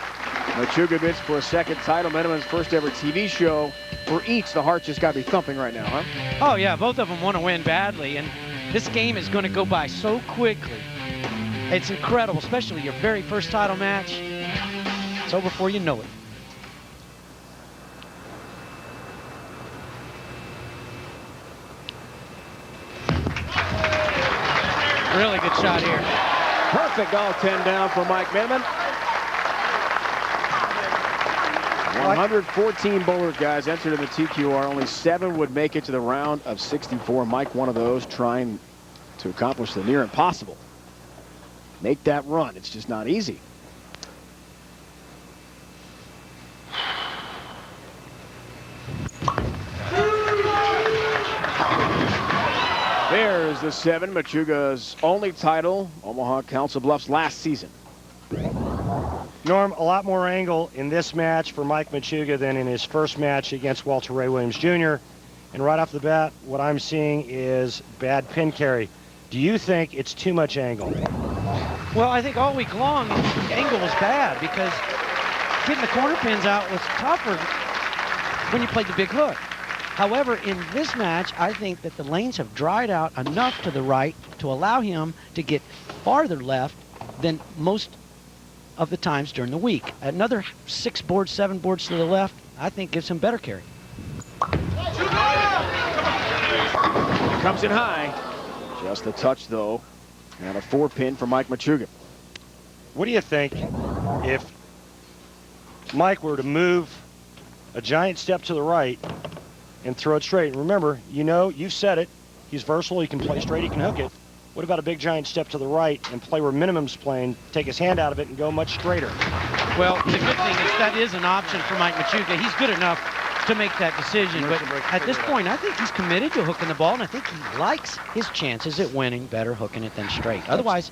Machuga bids for a second title. Mineman's first ever TV show. For each, the heart just got to be thumping right now, huh? Oh, yeah, both of them want to win badly, and this game is going to go by so quickly. It's incredible, especially your very first title match. It's over before you know it. Really good shot here. Perfect, all 10 down for Mike Mineman. 114 bowlers, guys, entered in the TQR. Only 7 would make it to the round of 64. Mike, one of those, trying to accomplish the near impossible. Make that run. It's just not easy. There's the 7, Machuga's only title, Omaha Council Bluffs last season. Norm, a lot more angle in this match for Mike Machuga than in his first match against Walter Ray Williams Jr. And right off the bat, what I'm seeing is bad pin carry. Do you think it's too much angle? Well, I think all week long, the angle was bad because getting the corner pins out was tougher when you played the big hook. However, in this match, I think that the lanes have dried out enough to the right to allow him to get farther left than most of the times during the week. Another 6 boards, 7 boards to the left, I think gives him better carry. Comes in high. Just a touch, though. And a 4-pin for Mike Machuga. What do you think if Mike were to move a giant step to the right and throw it straight? And remember, you know, you've said it, he's versatile, he can play straight, he can hook it. What about a big giant step to the right and play where Mineman's playing, take his hand out of it and go much straighter? Well, the good thing is that is an option for Mike Machuga. He's good enough to make that decision, but at this point, I think he's committed to hooking the ball, and I think he likes his chances at winning better hooking it than straight. Otherwise,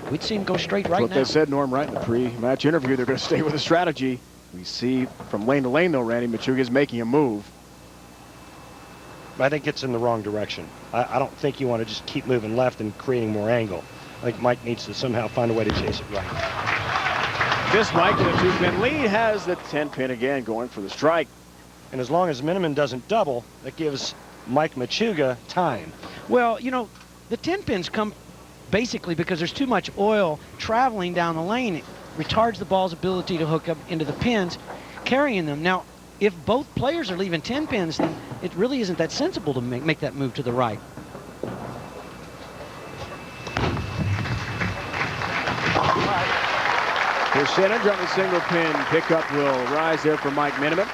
we'd see him go straight right now. What they said, Norm, right in the pre-match interview, they're going to stay with the strategy. We see from lane to lane, though, Randy, Machuga's making a move. I think it's in the wrong direction. I don't think you want to just keep moving left and creating more angle. I think Mike needs to somehow find a way to chase it right. This Mike with a 2-pin lead has the 10-pin again going for the strike. And as long as Mineman doesn't double, that gives Mike Machuga time. Well, you know, the 10 pins come basically because there's too much oil traveling down the lane. It retards the ball's ability to hook up into the pins, carrying them. Now, if both players are leaving 10 pins, then it really isn't that sensible to make that move to the right. Percentage on the single pin pickup will rise there for Mike Mineman.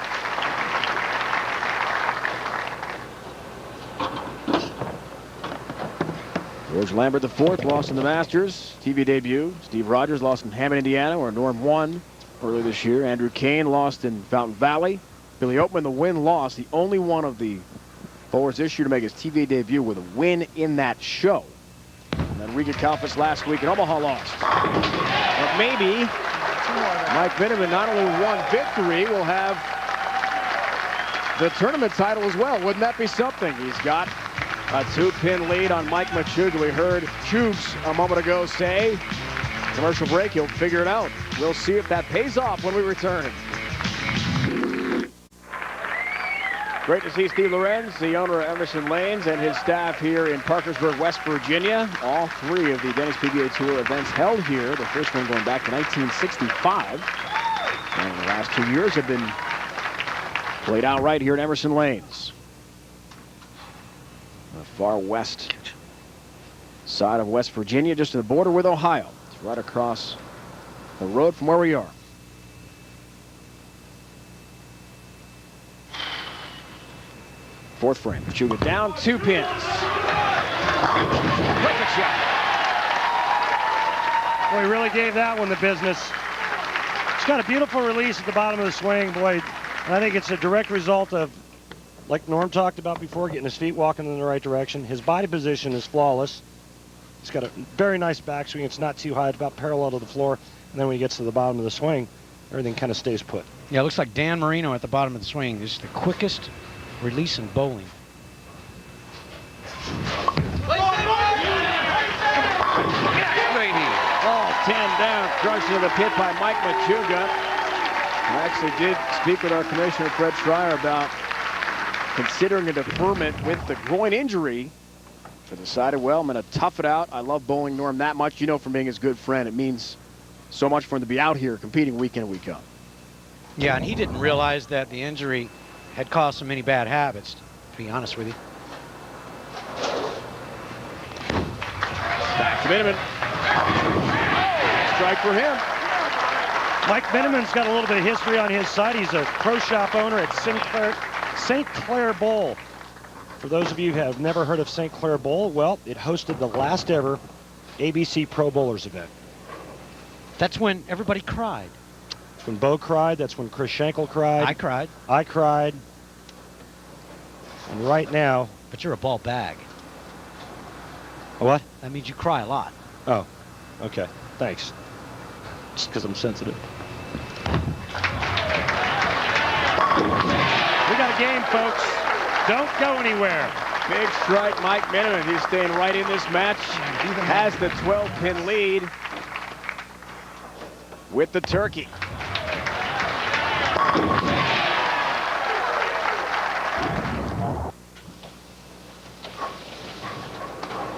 George Lambert IV lost in the Masters TV debut. Steve Rogers lost in Hammond, Indiana, where Norm won earlier this year. Andrew Kane lost in Fountain Valley. Billy Oatman, the win-loss, the only one of the forwards this year to make his TV debut with a win in that show. And then Riga Kalfas last week in Omaha lost. But maybe Mike Mineman, not only one victory, will have the tournament title as well. Wouldn't that be something? He's got a 2-pin lead on Mike Machuga. We heard Chugs a moment ago say, commercial break, he'll figure it out. We'll see if that pays off when we return. Great to see Steve Lorenz, the owner of Emerson Lanes, and his staff here in Parkersburg, West Virginia. All three of the Dennis PBA Tour events held here. The first one going back to 1965. And the last 2 years have been played out right here at Emerson Lanes. The far west side of West Virginia, just to the border with Ohio. It's right across the road from where we are. Fourth frame. Machuga down, 2 pins. Perfect shot. Boy, he really gave that one the business. He's got a beautiful release at the bottom of the swing, boy. And I think it's a direct result of, like Norm talked about before, getting his feet walking in the right direction. His body position is flawless. He's got a very nice backswing. It's not too high. It's about parallel to the floor. And then when he gets to the bottom of the swing, everything kind of stays put. Yeah, it looks like Dan Marino at the bottom of the swing. This is the quickest release in bowling. All 10 down, crushed into the pit by Mike Machuga. I actually did speak with our commissioner, Fred Schreier, about considering a deferment with the groin injury. But decided, well, I'm going to tough it out. I love bowling Norm that much. You know, from being his good friend, it means so much for him to be out here competing week in and week out. Yeah, and he didn't realize that the injury had caused so many bad habits, to be honest with you. Back to Mineman. Strike for him. Mike Mineman's got a little bit of history on his side. He's a pro shop owner at St. Clair Bowl. For those of you who have never heard of St. Clair Bowl, well, it hosted the last ever ABC Pro Bowlers event. That's when everybody cried. That's when Bo cried. That's when Chris Schenkel cried. I cried. I cried. And right now... But you're a ball bag. A what? That means you cry a lot. Oh, okay. Thanks. Just because I'm sensitive. We got a game, folks. Don't go anywhere. Big strike, Mike Mineman. He's staying right in this match. Has the 12-pin lead with the turkey.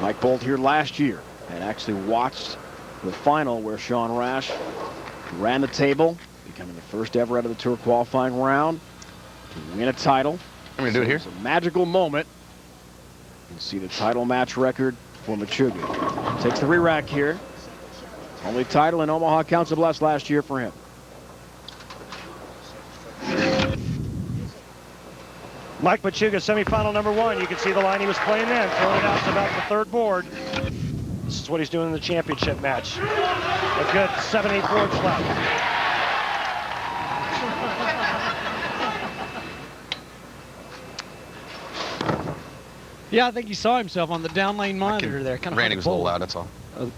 Mike bowled here last year and actually watched the final where Sean Rash ran the table, becoming the first ever out of the tour qualifying round to win a title. I'm going to do it here. It's a magical moment. You can see the title match record for Machuga. Takes the re-rack here. Only title in Omaha Council Bluffs last year for him. Mike Machuga, semifinal number 1. You can see the line he was playing then. Throwing it out to about the 3rd board. This is what he's doing in the championship match. A good 7-8 boards left. Yeah, I think he saw himself on the down lane monitor there. Kind of Randy was a little loud, that's all.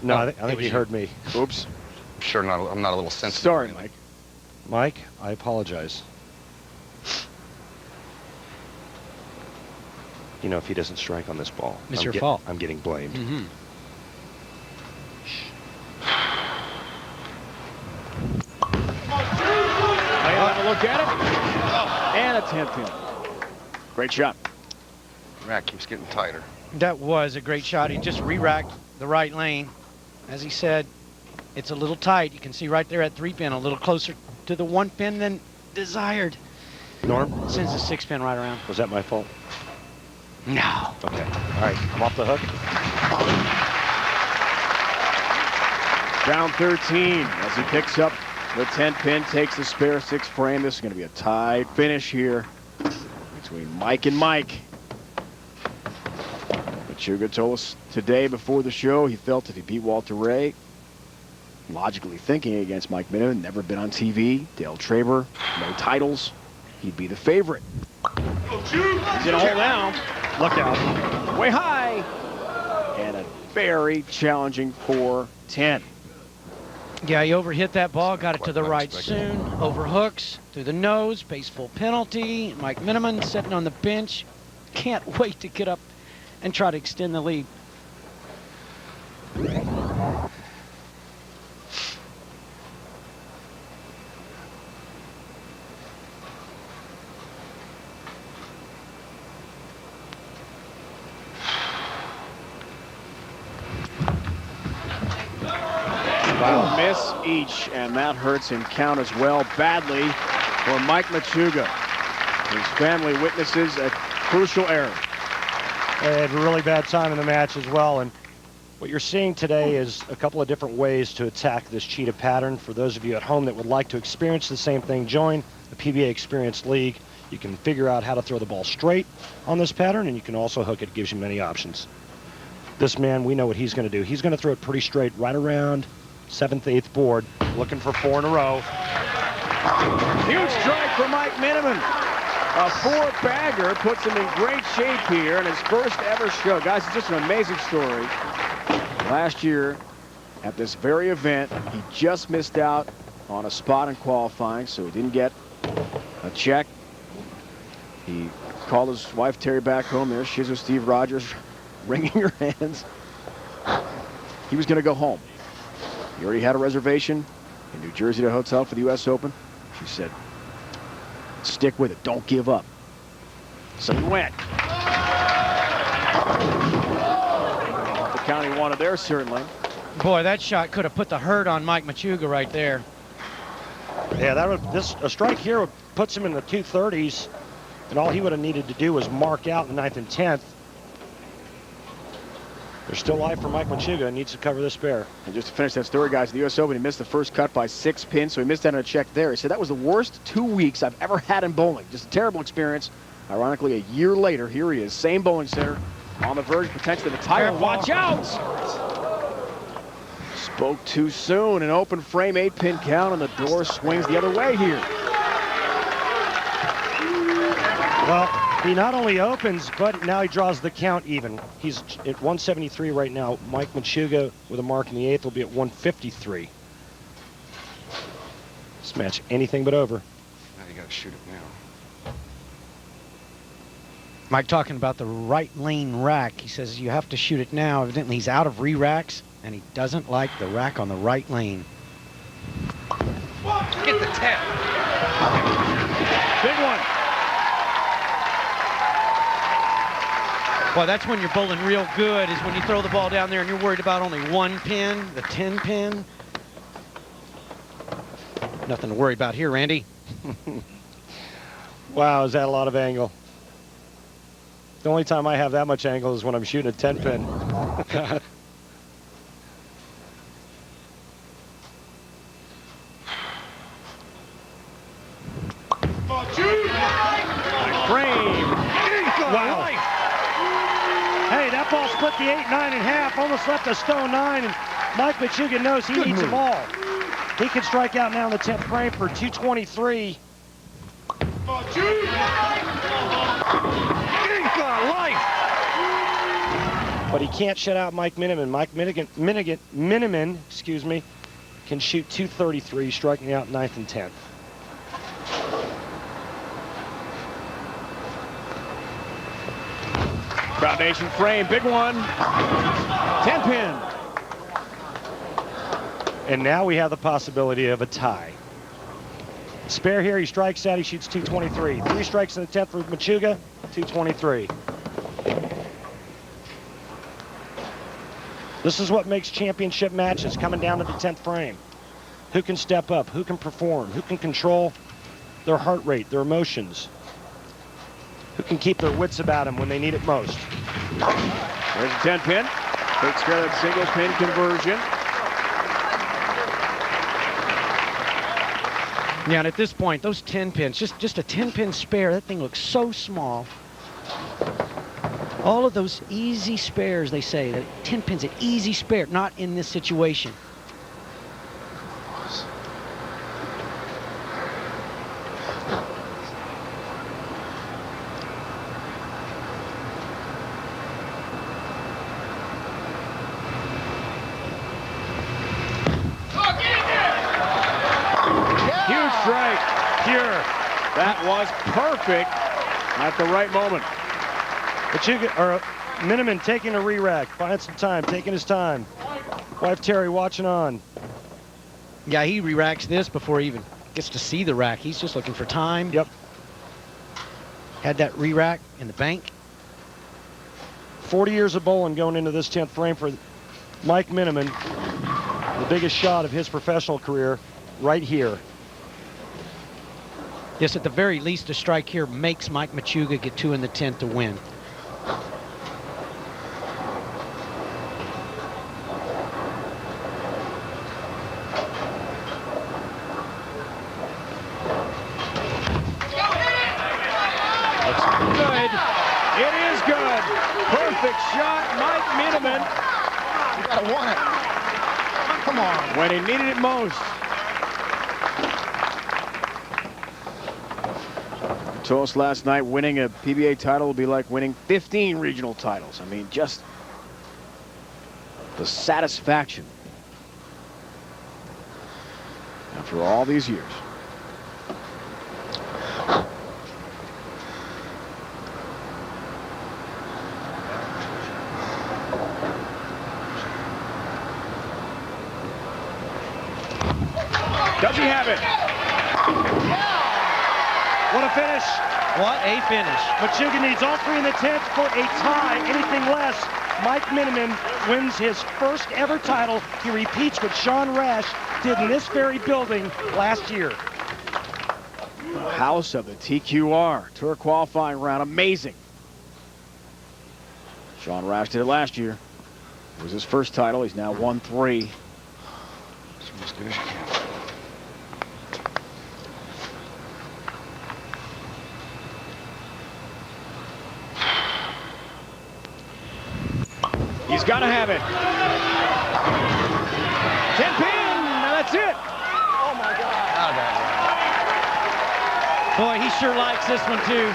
No, I think he heard me. Oops. I'm sure I'm not a little sensitive. Sorry, Mike. Mike, I apologize. You know, if he doesn't strike on this ball, it's your fault. I'm getting blamed. Mm-hmm. Have a look at it. And a 10-pin. Great shot. Rack keeps getting tighter. That was a great shot. He just re-racked the right lane. As he said, it's a little tight. You can see right there at 3-pin, a little closer to the 1-pin than desired. Norm? Sends the 6-pin right around. Was that my fault? No. Okay. All right. I'm off the hook. Down 13 as he picks up the 10-pin, takes the spare 6 frame. This is going to be a tight finish here between Mike and Mike. Machuga told us today before the show he felt if he beat Walter Ray, logically thinking against Mike Mineman, never been on TV, Dale Traber, no titles, he'd be the favorite. He's in a hole now. Look out. Way high. And a very challenging 4-10. Yeah, he overhit that ball, got it to the right soon, overhooks, through the nose, baseball penalty. Mike Mineman sitting on the bench. Can't wait to get up and try to extend the lead. Wow. Miss each, and that hurts him count as well badly for Mike Machuga. His family witnesses a crucial error. They had a really bad time in the match as well, and what you're seeing today is a couple of different ways to attack this cheetah pattern. For those of you at home that would like to experience the same thing, join the PBA Experience League. You can figure out how to throw the ball straight on this pattern, and you can also hook it. It gives you many options. This man, we know what he's going to do. He's going to throw it pretty straight right around 7th, 8th board, looking for 4 in a row. Huge strike for Mike Mineman. A 4-bagger puts him in great shape here in his first ever show. Guys, it's just an amazing story. Last year, at this very event, he just missed out on a spot in qualifying, so he didn't get a check. He called his wife Terry back home. There she is with Steve Rogers, wringing her hands. He was going to go home. He already had a reservation in New Jersey at a hotel for the U.S. Open. She said, stick with it. Don't give up. So he went. The county wanted there, certainly. Boy, that shot could have put the hurt on Mike Machuga right there. Yeah, a strike here puts him in the 230s, and all he would have needed to do was mark out in the 9th and 10th. There's still life for Mike Machuga, and needs to cover this pair. And just to finish that story, guys, the U.S. Open, he missed the first cut by 6 pins, so he missed out on a check there. He said that was the worst 2 weeks I've ever had in bowling. Just a terrible experience. Ironically, a year later, here he is, same bowling center, on the verge, potentially the title. Watch out! Spoke too soon. An open frame, 8-pin count, and the door swings the other way here. Well, he not only opens, but now he draws the count even. He's at 173 right now. Mike Machuga with a mark in the 8th will be at 153. This match anything but over. Now you got to shoot it now. Mike talking about the right lane rack. He says you have to shoot it now. Evidently he's out of re-racks, and he doesn't like the rack on the right lane. Get the 10. Big one. Well, that's when you're bowling real good, is when you throw the ball down there and you're worried about only 1 pin, the 10 pin. Nothing to worry about here, Randy. Wow, is that a lot of angle? The only time I have that much angle is when I'm shooting a 10 pin. Frame. Wow. Hey, that ball split the 8, 9 in half, almost left a stone 9, and Mike Machuga knows he needs them all. He can strike out now in the 10th frame for 223. But he can't shut out Mike Mineman. Mike Mineman, excuse me, can shoot 233, striking out 9th and 10th. Foundation frame, big one. 10 pin. And now we have the possibility of a tie. Spare here, he strikes out, he shoots 223. 3 strikes in the 10th for Machuga, 223. This is what makes championship matches, coming down to the 10th frame. Who can step up? Who can perform? Who can control their heart rate, their emotions? Who can keep their wits about them when they need it most? There's a 10 pin. Takes care of that single pin conversion. Yeah, and at this point, those 10 pins, just a 10 pin spare, that thing looks so small. All of those easy spares, they say, that 10 pins, an easy spare, not in this situation. strike. Pure. That was perfect at the right moment. Mineman taking a re-rack, buying some time, taking his time. Wife Terry watching on. Yeah, he re-racks this before he even gets to see the rack. He's just looking for time. Yep. Had that re-rack in the bank. 40 years of bowling going into this 10th frame for Mike Mineman. The biggest shot of his professional career right here. This, at the very least, a strike here makes Mike Machuga get 2 in the 10th to win. Good. It is good. Perfect shot, Mike Mineman. You gotta want it. Come on. When he needed it most. Told us last night, winning a PBA title will be like winning 15 regional titles. I mean, just the satisfaction after all these years. Does he have it? What a finish. What a finish. Machuga needs all 3 in the 10th for a tie. Anything less, Mike Mineman wins his first ever title. He repeats what Sean Rash did in this very building last year. House of the TQR Tour qualifying round. Amazing. Sean Rash did it last year. It was his first title. He's now won 3. As good as you can. He's got to have it. 10 pin. Now that's it. Oh my God. Boy, he sure likes this one too.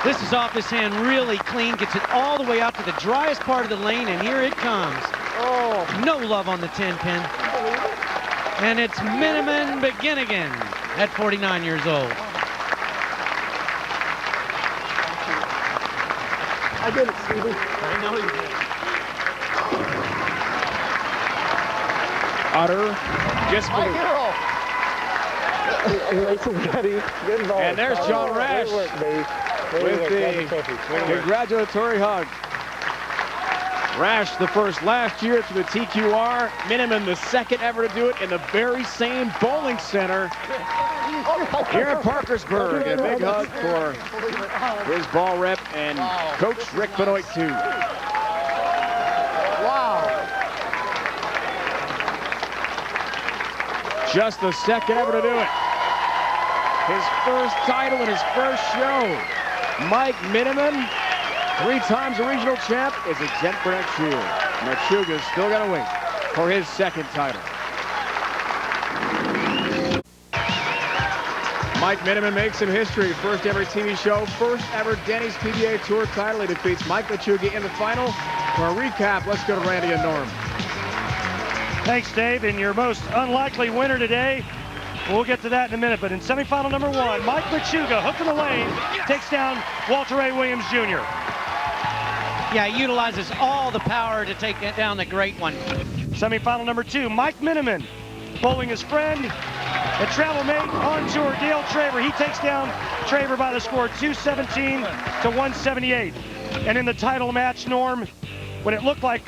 This is off his hand really clean, gets it all the way out to the driest part of the lane, and here it comes. Oh. No love on the 10 pin. And it's Mineman again at 49 years old. I did it, Stevie. I know you did. Utter disbelief. And there's John Rash with the congratulatory hug. Rash the first last year to the TQR. Mineman the second ever to do it in the very same bowling center here in Parkersburg. A big hug for his ball rep and Coach Rick Benoit too. Wow. Just the second ever to do it. His first title in his first show. Mike Mineman, 3 times a regional champ, is exempt for next year. Machuga's still got to wait for his second title. Mike Mineman makes some history. First ever TV show, first ever Denny's PBA Tour title. He defeats Mike Machuga in the final. For a recap, let's go to Randy and Norm. Thanks, Dave. And your most unlikely winner today, we'll get to that in a minute, but in semifinal number 1, Mike Machuga, hook in the lane, takes down Walter Ray Williams Jr. Yeah, he utilizes all the power to take down the great one. Semifinal number 2, Mike Mineman, bowling his friend and travel mate on tour, Dale Traber. He takes down Traber by the score 217 to 178. And in the title match, Norm, when it looked like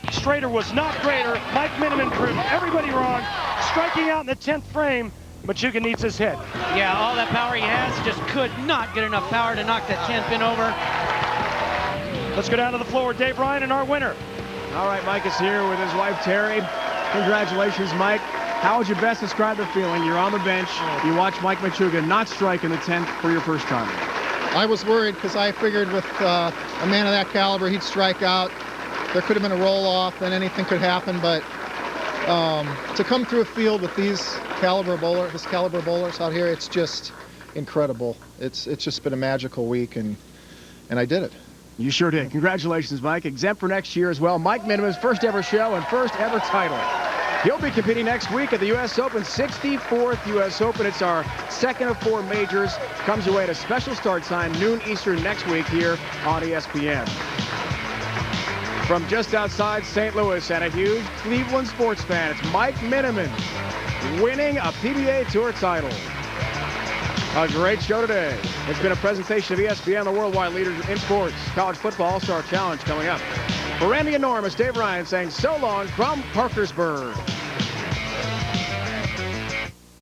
Strader was not greater, Mike Mineman proved everybody wrong, striking out in the 10th frame. Machuga needs his hit. Yeah, all that power he has, just could not get enough power to knock that 10 pin over. Let's go down to the floor. Dave Ryan and our winner. All right, Mike is here with his wife, Terry. Congratulations, Mike. How would you best describe the feeling? You're on the bench. You watch Mike Machuga not strike in the 10th for your first time. I was worried because I figured with a man of that caliber, he'd strike out. There could have been a roll-off, then anything could happen, but to come through a field with this caliber bowlers out here, it's just incredible. It's just been a magical week, and I did it. You sure did. Congratulations, Mike. Exempt for next year as well. Mike Mineman's first ever show and first ever title. He'll be competing next week at the U.S. Open, 64th U.S. Open. It's our second of 4 majors. Comes your way at a special start time, noon Eastern next week here on ESPN. From just outside St. Louis and a huge Cleveland sports fan, it's Mike Mineman winning a PBA Tour title. A great show today. It's been a presentation of ESPN, the worldwide leader in sports. College football all-star challenge coming up. For Randy and Norm, it's Dave Ryan saying so long from Parkersburg.